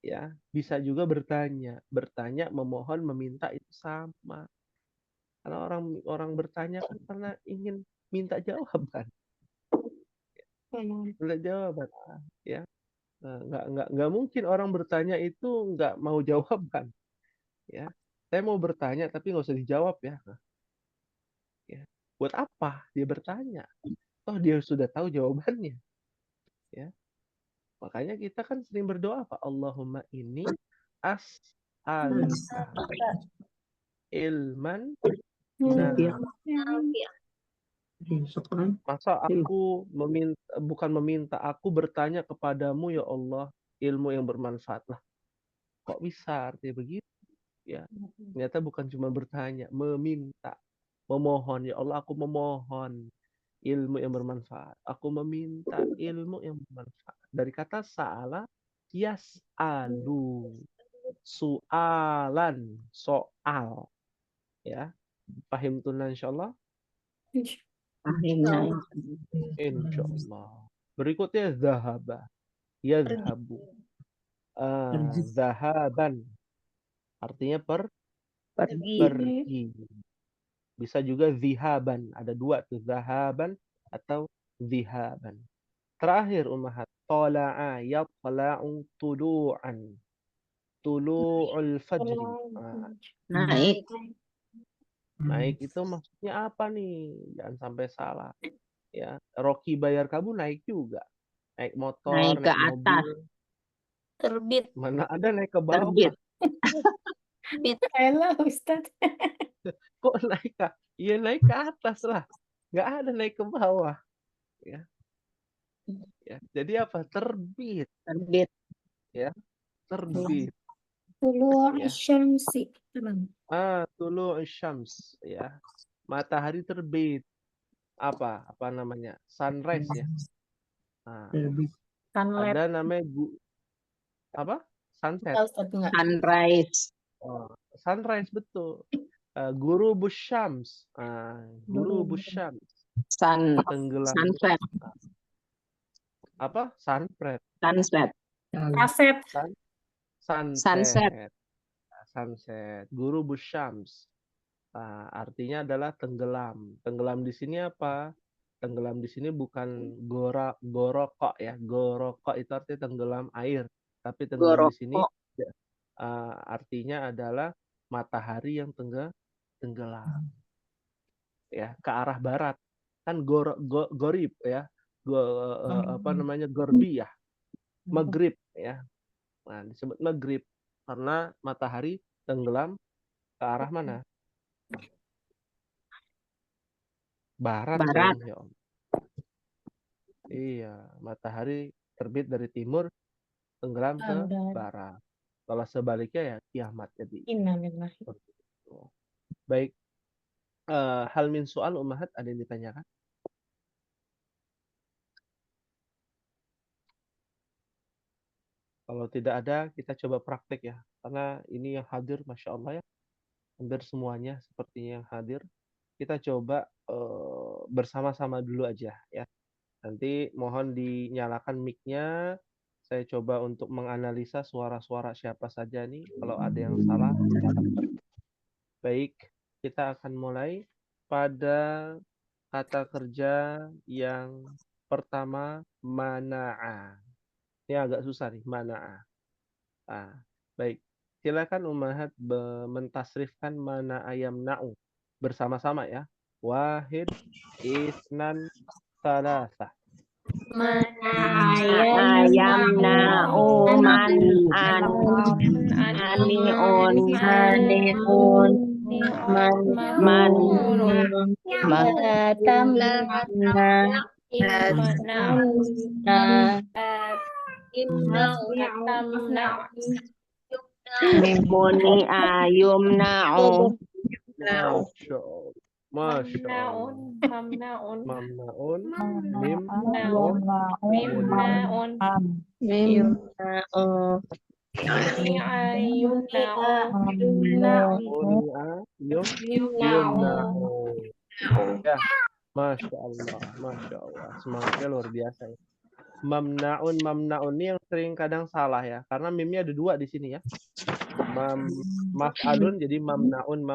Ya, bisa juga bertanya. Bertanya, memohon, meminta itu sama. Karena orang bertanya kan karena ingin minta jawaban. Minta jawaban, ya. Nah, nggak mungkin orang bertanya itu nggak mau jawaban. Ya, saya mau bertanya tapi nggak usah dijawab ya. Nah, ya. Buat apa dia bertanya? Toh dia sudah tahu jawabannya. Ya. Makanya kita kan sering berdoa apa? Allahumma ini as'aluka ilman nafi'an. Masa aku bukan meminta, aku bertanya kepadamu ya Allah ilmu yang bermanfaat lah. Kok bisa artinya begitu? Ya, ternyata bukan cuma bertanya, meminta, memohon ya Allah aku memohon ilmu yang bermanfaat. Aku meminta ilmu yang bermanfaat. Dari kata sa'ala yas'alu, soalan, soal. Ya, paham tunan insyaallah. Insyaallah. Berikutnya zahaba, yazhabu. Zahaban artinya pergi. Bisa juga zihaban. Ada dua tuh, zahaban atau zihaban. Terakhir Ummahat, tala'a yatla'u tulu'an. Tulu'ul fajri. Naik. Naik itu maksudnya apa nih? Jangan sampai salah. Ya, Rocky Bayar Kabul naik juga. Naik motor, Naik ke mobil. Terbit. Mana ada naik ke bawah. Terbit. Elah Ustaz. Kok naik ke? Iya naik ke atas lah. Nggak ada naik ke bawah. Ya. Ya. Jadi apa? Terbit. Terbit. Ya. Terbit. Tulu'u Ya. syamsi. Tulu syams. Ya. Matahari terbit. apa namanya? Sunrise ya. Nah, Sunlight. ada namanya apa? Sunset. Enggak, Ustaz, enggak. Sunrise. Oh, sunrise betul. Guru Busyams. Guru Busyams. Tenggelam. Sunset. Apa? Sunset. Sunset. Kaset. Sunset. Sunset. Guru Busyams. Artinya adalah tenggelam. Tenggelam di sini apa? Tenggelam di sini bukan gorokok ya. Gorokok itu artinya tenggelam air. Tapi tenggelam di sini artinya adalah matahari yang tenggelam. Ya, ke arah barat. Kan gorib ya. Apa namanya? Gorbi ya. Maghrib ya. Nah, disebut maghrib karena matahari tenggelam ke arah mana? Barat. Barat. Dong, ya Om. Iya, matahari terbit dari timur, tenggelam ke barat. Kalau sebaliknya ya kiamat jadi. Innalillahi. Baik. Hal min soal ummahat ada yang ditanyakan? Kalau tidak ada, kita coba praktek ya. Karena ini yang hadir, Masya Allah ya. Hampir semuanya sepertinya yang hadir. Kita coba bersama-sama dulu aja ya. Nanti mohon dinyalakan mic-nya. Saya coba untuk menganalisa suara-suara siapa saja nih. Kalau ada yang salah. Baik, kita akan mulai pada kata kerja yang pertama, mana'a. Ini agak susah nih, mana'a. Baik, silakan Ummahat mentasrifkan mana'a yamna'u. Bersama-sama ya. Wahid, isnan, salasah. Ayamna'u man'an ani'un mani'un mimuni ayumna'u. Masya Allah. Mamnaun. Mamnaun. Ya, Masya Allah, Masya Allah. Semangatnya luar biasa ya. Mamnaun ini yang sering kadang salah ya, karena mimnya ada dua di sini ya. Maf'alun jadi mamnaun,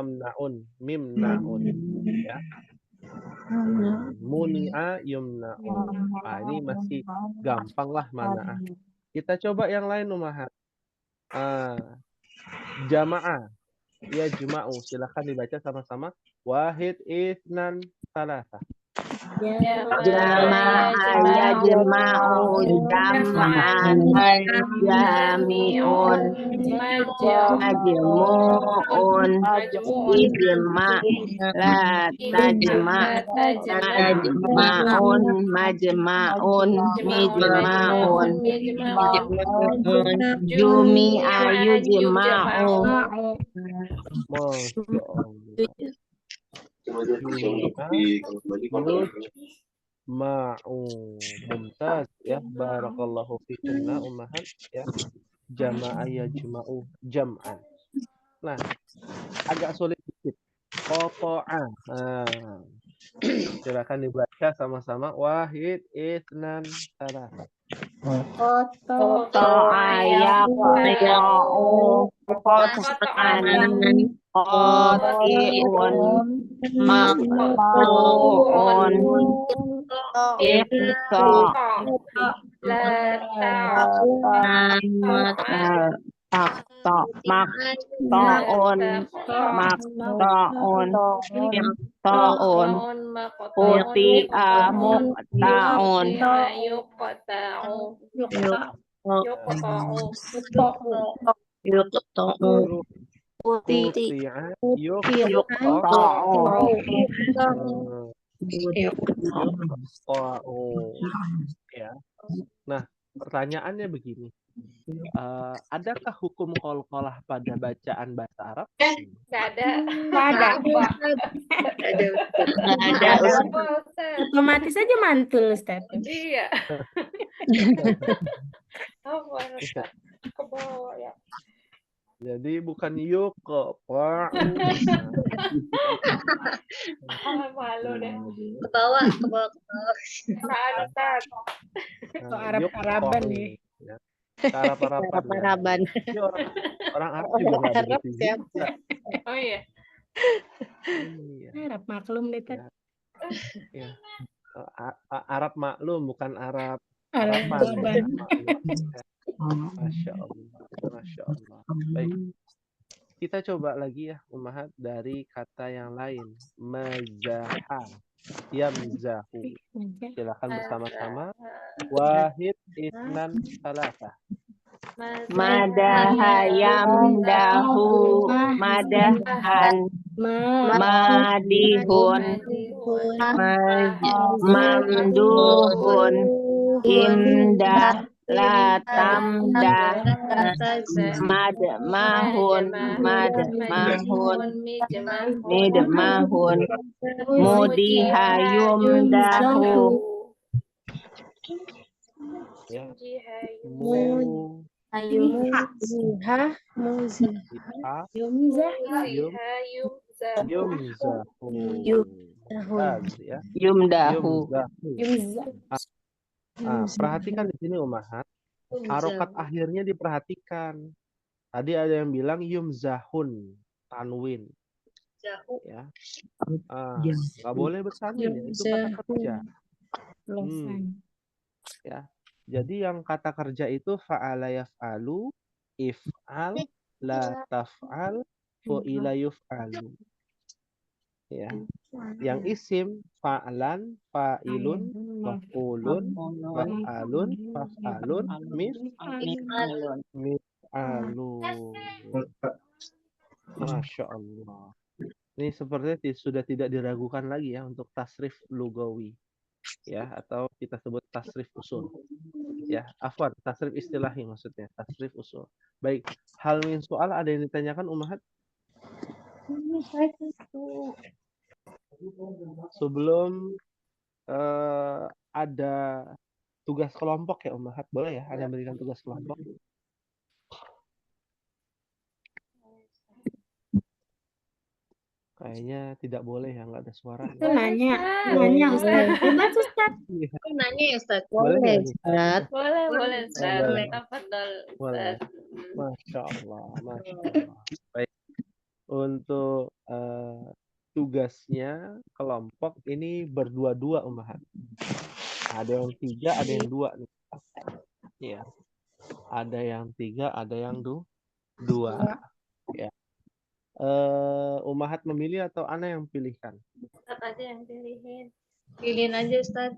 mimnaun ya. Muni'a yumna'un. Ini masih gampang lah mana'ah. Kita coba yang lain Ummahat. Jama'ah. Ya juma'u. Silahkan dibaca sama-sama. Wahid, isnan, salasah. Jama'a yajma'u jam'an jami'un majmu'un ijma' la tajma' tajma'un majma'un mijma'un jumi'a yujma'u. Masya Allah. Mumtaz ya, barakallahu fikunna Ummahat ya. Jama'a yajma'u jam'an. Nah, agak sulit sedikit. Qata'a. Silakan dibaca sama-sama. Wahid, isnan, salasah. Qata'a yaqta'u qat'an qati'un maqtu'un iqta' maqta'un iqta'un quti'a muqta'un Quti'a yuqta'u. Ya. Nah, pertanyaannya begini. Adakah hukum qalqalah pada bacaan bahasa Arab? Nggak ada. Nggak ada. Ada. Nggak ada, Ustaz. Apa, Ustaz? Otomatis aja mantul, Ustaz. Iya. Apa? Ya. Ke bawah ya. Jadi bukan yuk kok, Pak. Malu deh. Ke bawah. Saat Ustaz. Kok Arab-Araban nih. Ya. Arab-Araban. Arab-Araban. Ini orang Arab juga nggak Arab begitu siapa? juga. Oh iya. Iya. Arab maklum deh, Tat. Ya. Arab maklum, bukan Arab Araban. Masya Allah. Masya Allah. Baik. Kita coba lagi ya, Ummahat, dari kata yang lain. Mazaha. Yamzahu. Silakan bersama-sama. Wahid, isnan, salasa. Madaha yamdahu madahan madihun mamduhun imdah la tamdah madmahun midmahun mudiha yumdahu Ya. Muzihah. Yumzahu. Ya. yumdahu. Perhatikan di sini Ummahat. Harokat akhirnya diperhatikan. Tadi ada yang bilang yumzahun, tanwin. Ya. Nggak boleh bersanwin, ya. Itu kata kerja. Ya. Jadi yang kata kerja itu fa'ala yaf'alu, if'al, la taf'al, fu'ila yuf'alu. Ya. Yang isim fa'lan, fa'ilun, maf'ulun, maf'alun, maf'alun, mif'alun. Masya Allah. Ini sepertinya sudah tidak diragukan lagi ya untuk tasrif lugawi. Ya, atau kita sebut tasrif usul. Ya, afwan, tasrif istilahi maksudnya, tasrif usul. Baik, hal min soal ada yang ditanyakan Ummahat? Sebelum ada tugas kelompok ya Ummahat, boleh ya ada yang berikan tugas kelompok? Kayaknya tidak boleh ya, nggak ada suara. Nanya Ustaz. Bebas Ustaz. Aku nanya ya Ustaz. Boleh, Ustaz. Boleh, Ustaz. Boleh. Tafadhol, Boleh. Ustaz. Masya Allah, Masya Allah. Baik. Untuk tugasnya kelompok ini berdua-dua Ummahat. Ada yang 3, ada yang 2 nih. Ya. Ada yang 3, ada yang 2. Ya. Ummahat memilih atau Ana yang pilihkan? Ustaz aja yang pilihin. Pilihin aja Ustaz.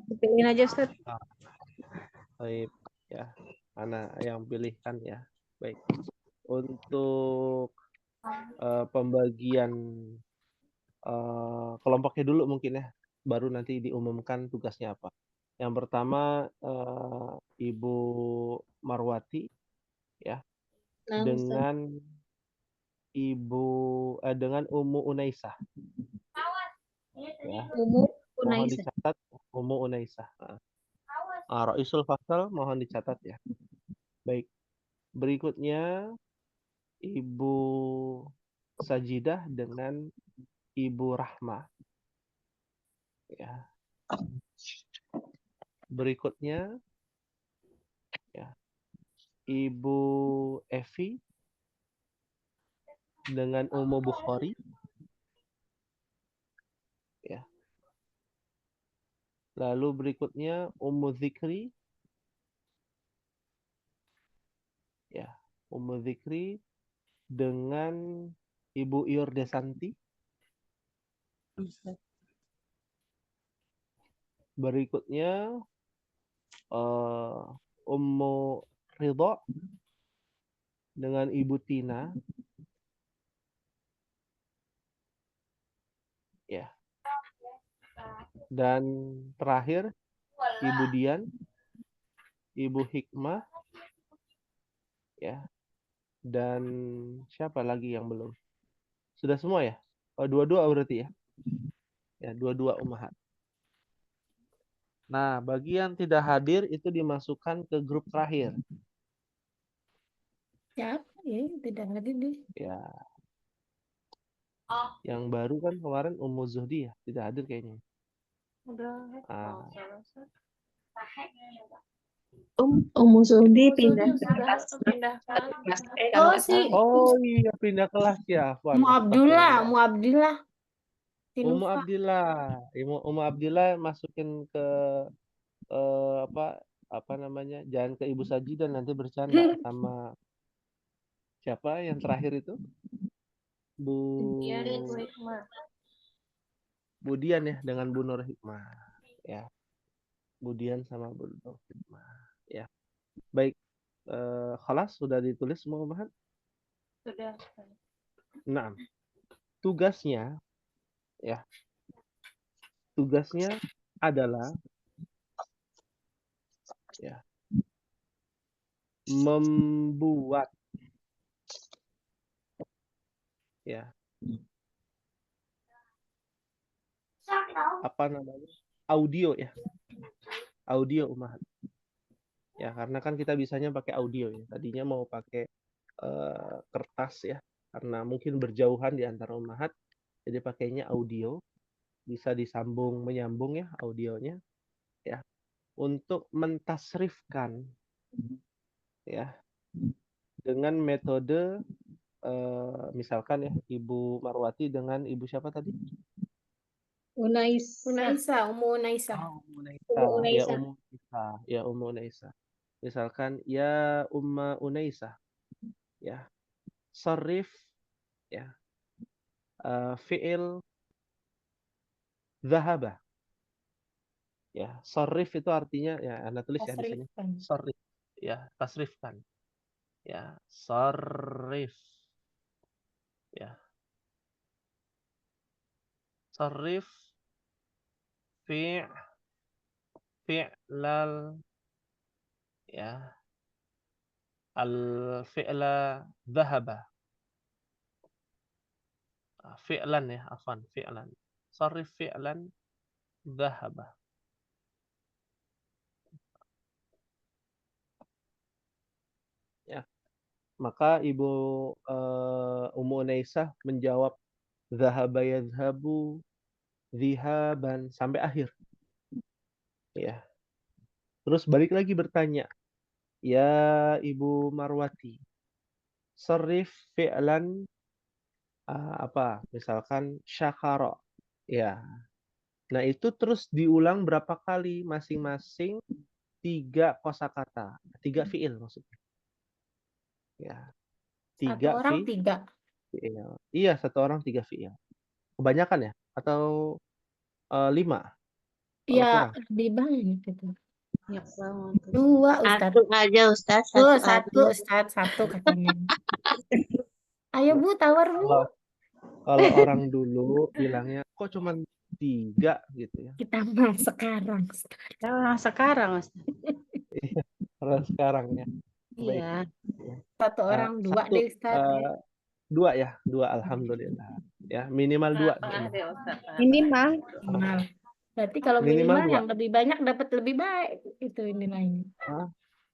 Baik, ya. Ana yang pilihkan ya. Baik. Untuk pembagian kelompoknya dulu mungkin ya, baru nanti diumumkan tugasnya apa. Yang pertama Ibu Marwati ya, dengan dengan Ummu Unaisah. Ya. Mohon dicatat Ummu Unaisah. Raisul Fasal mohon dicatat ya. Baik. Berikutnya Ibu Sajidah dengan Ibu Rahma. Ya. Berikutnya ya, Ibu Evi dengan Ummu Bukhari. Ya. Lalu berikutnya Ummu Zikri. Ya, Ummu Zikri dengan Ibu Iordesanti. Berikutnya Ummu Ridho dengan Ibu Tina. Ya. Dan terakhir Ibu Dian, Ibu Hikmah ya. Dan siapa lagi yang belum? Sudah semua ya? Oh, dua-dua berarti ya? Ya, dua-dua ummahat. Nah, bagi yang tidak hadir itu dimasukkan ke grup terakhir. Siapa ya? Tidak hadir deh. Ya, yang baru kan kemarin Ummu Zuhdi ya, tidak hadir kayaknya. Ah, Ummu Zuhdi pindah Sudah ke kelas pindahkan. kelas Oh, nggak si salah. oh iya, pindah kelas ya, Afwan. Mu Abdullah, Astagfirullah. Mu Abdillah. Ummu Sinufa. Abdillah, Ummu Abdillah masukin ke apa namanya? Jangan ke Ibu Sajidah nanti bercanda sama siapa yang terakhir itu? Bu Dian ya, dengan Bu Nur Hikmah ya. Bu Dian sama Bu Nur Hikmah ya. Baik, khalas sudah ditulis semua bahan. Sudah. Nah, tugasnya ya. Tugasnya adalah ya membuat ya apa namanya? Audio ya. Audio ummahat. Ya, karena kan kita bisanya pakai audio ya. Tadinya mau pakai kertas ya. Karena mungkin berjauhan di antara ummahat. Jadi pakainya audio. Bisa disambung menyambung ya audionya ya. Untuk mentasrifkan ya dengan metode misalkan ya Ibu Marwati dengan Ibu siapa tadi? Unaisa, Ummu Unaisa. Oh, Unaisa. Ya Ummu Unaisa. Ya Ummu Unaisa. Misalkan ya Umma Unaisa. Ya. Sarif ya. Fi'il dhahaba. Ya, sarif itu artinya ya Anda tulis ya di sini. Tasrifkan. Sarif. Ya, tasrifkan. Ya, sarif. Ya. Sarif fi'lal ya al-fi'la dhahaba. Fi'lan ya, afan, fi'lan. Sarif fi'lan dhahaba. Ya. Maka Ibu Ummu Unaisah menjawab dhahaba yadhhabu dhihaban sampai akhir. Ya. Terus balik lagi bertanya, ya Ibu Marwati, sarif fi'lan apa? Misalkan syakara. Ya. Nah, itu terus diulang berapa kali masing-masing 3 kosakata, 3 fiil maksudnya. Ya. 3 Satu orang 3. fiil. Iya, 1 orang 3 fiil. Kebanyakan ya? Atau 5? Kalau Ya, kurang? lebih banyak itu. Banyak banget. 2, Ustaz. Satu aja Ustaz, Oh, satu 1, aja. Ustaz. 1 katanya. Ayo Bu, tawar Bu. Kalau orang dulu bilangnya kok cuma 3 gitu ya. Kita mah sekarang, Ustaz. Sekarang, Ustaz. Kalau sekarang ya. Baik. Iya. 1 orang 2 deh, Ustaz. 2 ya, 2 alhamdulillah. Ya, minimal 2. Minimal. Minimal. Berarti kalau Minimal minimal 2. yang lebih banyak dapat lebih baik itu nilainya.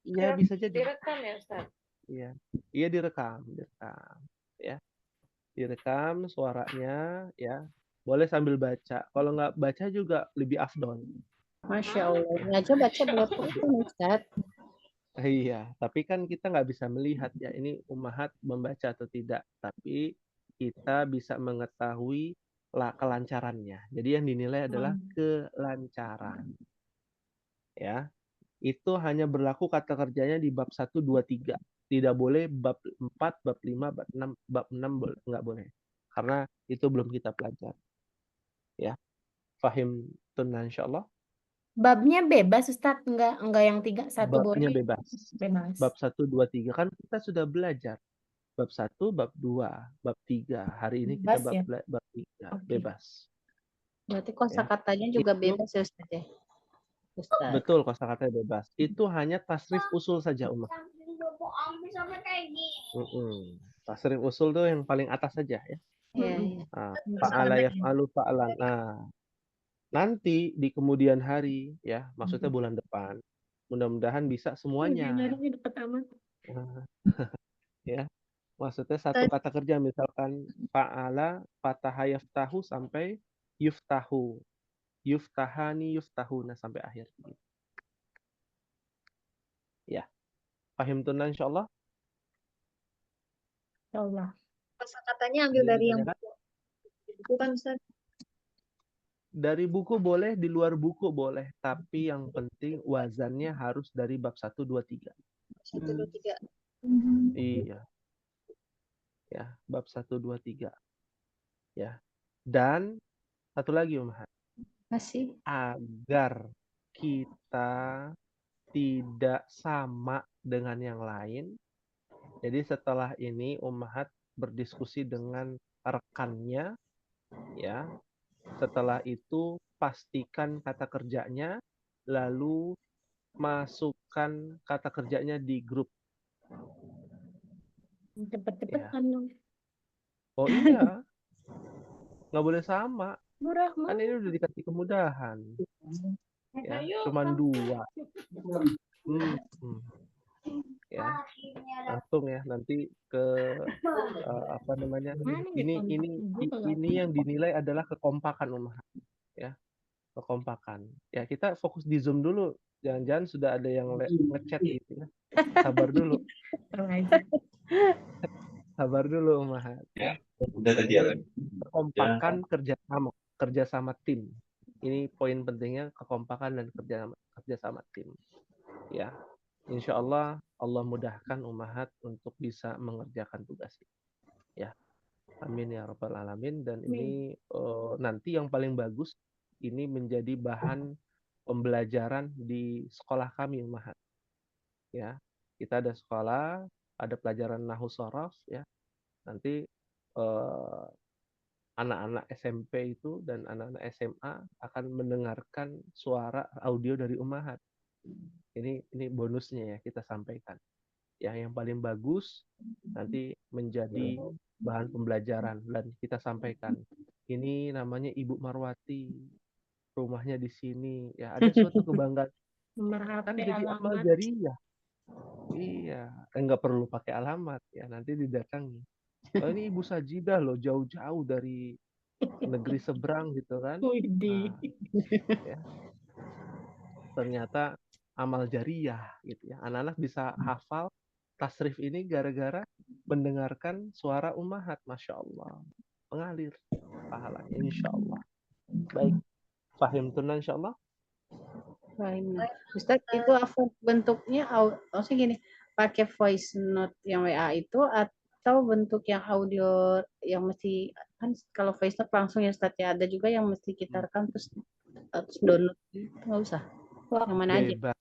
Iya, bisa jadi. Direkam ya, Ustaz? Iya. Iya direkam. Ya. Direkam suaranya ya. Boleh sambil baca. Kalau nggak baca juga lebih afdol. Masya Allah. Ngaca baca berapa kan, Ustaz? Iya, tapi kan kita nggak bisa melihat ya ini ummahat membaca atau tidak. Tapi kita bisa mengetahui kelancarannya. Jadi yang dinilai adalah kelancaran. Ya. Itu hanya berlaku kata kerjanya di bab 1, 2, 3. Tidak boleh bab 4, bab 5, bab 6 nggak boleh. Karena itu belum kita pelajari. Ya. Fahim tunan insyaallah. Babnya bebas Ustaz, enggak yang 3, 1 Babnya boleh. bebas. Bebas. Bab 1, 2, 3 kan kita sudah belajar. Bab 1, bab 2, bab 3. Hari ini kita Bebas ya? bab 3. Oke. Bebas. Berarti kosakatanya juga Itu- bebas ya, Ustaz ya? Ustaz. Betul, kosakata bebas. Itu hanya tasrif usul saja, Umar. Tasrif usul tuh yang paling atas saja ya. Iya, Mm-mm. iya. Fa'ala yaf'alu fa'lan. Nah, nanti di kemudian hari ya, maksudnya bulan depan, mudah-mudahan bisa semuanya. Jaraknya dekat amat. Nah, ya, maksudnya satu kata kerja misalkan fa'ala, fataha yaftahu sampai yuftahu. Yuftahani, yuftahuna sampai akhir. Ya, paham tunan insyaallah. Insyaallah. Kosakatanya ambil Ada yang dari yang ditanyakan? buku kan Ustaz? Dari buku boleh, di luar buku boleh, tapi yang penting wazannya harus dari bab 1, 2, 3. 1, 2, 3. Iya, ya, bab 1, 2, 3. Ya. Dan satu lagi Umar, Masih. agar kita tidak sama dengan yang lain. Jadi setelah ini Ummahat berdiskusi dengan rekannya, ya. Setelah itu pastikan kata kerjanya, lalu masukkan kata kerjanya di grup. Cepet-cepet Ya. kan dong. Oh iya, nggak boleh sama. Murah Kan ini udah dikasih kemudahan. Ya, cuman 2. Hmm. Ya, langsung ya nanti ke apa namanya? Ini yang dinilai adalah kekompakan Ummahat. Ya, kekompakan. Ya, kita fokus di Zoom dulu. Jangan-jangan sudah ada yang ngechat gitu ya. Sabar dulu. Sabar dulu, Ummahat. Ya. Udah tadi ya. Kekompakan kerjasama tim. Ini poin pentingnya, kekompakan dan kerjasama tim. Ya, insya Allah mudahkan Ummahat untuk bisa mengerjakan tugas ini. Ya, amin ya rabbal alamin. Dan ini nanti yang paling bagus ini menjadi bahan pembelajaran di sekolah kami Ummahat. Ya, kita ada sekolah, ada pelajaran nahwu shorof ya. Nanti anak-anak SMP itu dan anak-anak SMA akan mendengarkan suara audio dari Ummahat. Ini bonusnya ya kita sampaikan. Ya, yang paling bagus nanti menjadi bahan pembelajaran dan kita sampaikan. Ini namanya Ibu Marwati. Rumahnya di sini. Ya, ada suatu kebanggaan. Nomor HP, Kan jadi amal alamat. jariah. Iya, nggak perlu pakai alamat ya, nanti didatangi. Oh, ini Ibu Sajidah loh, jauh-jauh dari negeri seberang gitu kan. Widih. Ya, ternyata amal jariah gitu ya. Anak-anak bisa hafal tasrif ini gara-gara mendengarkan suara Ummahat, Masya Allah. Mengalir pahalanya, insya Allah. Baik, paham tunan insya Allah. Fahim. Ustaz, itu apa bentuknya? Maksudnya gini, pakai voice note yang WA itu atau bentuk yang audio yang mesti, kan kalau voice note langsung ya Ustaz ya, ada juga yang mesti kita rekam terus download, nggak usah. Yang mana aja? Bebas,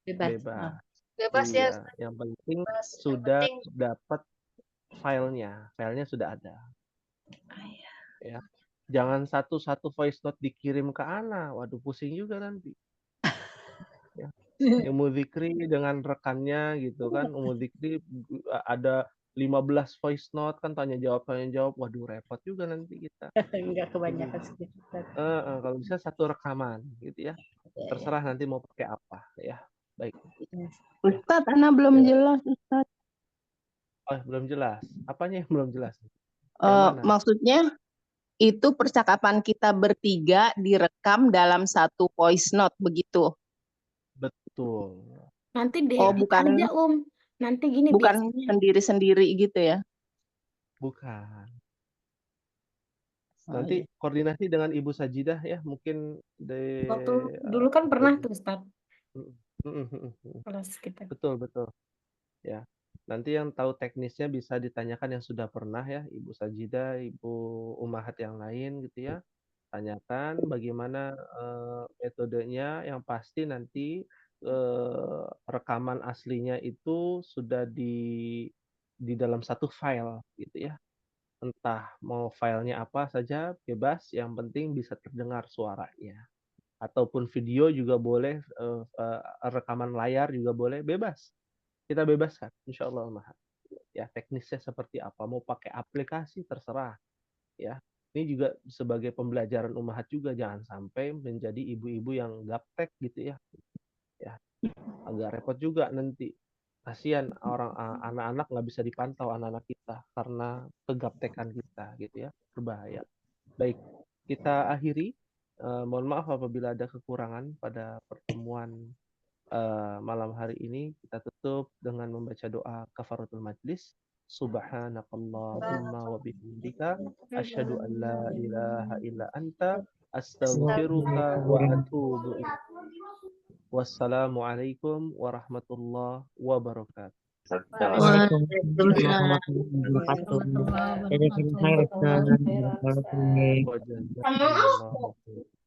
Bebas. bebas. Bebas ya. Iya, yang penting sudah dapat filenya sudah ada. Ya, jangan satu-satu voice note dikirim ke Ana, waduh pusing juga nanti. Ya. Ilmu Zikri dengan rekannya gitu kan, Ilmu Zikri ada 15 voice note kan tanya jawab, waduh repot juga nanti kita. Enggak kebanyakan sekitar. Kalau bisa satu rekaman gitu ya. Terserah nanti mau pakai apa ya. Baik. Ustadz, Ana belum jelas, Ustadz. Oh, belum jelas. Apanya yang belum jelas? Yang mana? Maksudnya itu percakapan kita bertiga direkam dalam satu voice note begitu. Betul. Nanti bukan aja nanti gini bukan biasanya. sendiri-sendiri gitu ya. Bukan. Nanti koordinasi dengan Ibu Sajidah ya, mungkin Waktu dulu kan pernah tuh Ustaz. Kelas kita. Betul. Ya. Nanti yang tahu teknisnya bisa ditanyakan yang sudah pernah ya, Ibu Sajidah, Ibu Ummahat yang lain gitu ya. Tanyakan bagaimana metodenya, yang pasti nanti rekaman aslinya itu sudah di dalam satu file gitu ya. Entah mau filenya apa saja bebas, yang penting bisa terdengar suaranya. Ataupun video juga boleh, rekaman layar juga boleh, bebas. kita bebaskan, insya Allah Maha. Ya, teknisnya seperti apa, mau pakai aplikasi terserah. Ya, ini juga sebagai pembelajaran ummahat juga, jangan sampai menjadi ibu-ibu yang gaptek gitu ya. Ya, agak repot juga nanti. Kasihan orang anak-anak nggak bisa dipantau anak-anak kita karena kegaptekan kita gitu ya, berbahaya. Baik, kita akhiri. Mohon maaf apabila ada kekurangan pada pertemuan malam hari ini. Kita tutup dengan membaca doa kafaratul majlis. Subhanakallahumma wa bihamdika asyhadu an la ilaha illa anta astaghfiruka wa atubu ilaik. Wassalamualaikum warahmatullahi wabarakatuh. Waalaikumsalam warahmatullahi wabarakatuh. Wa jazakumullahu khairan.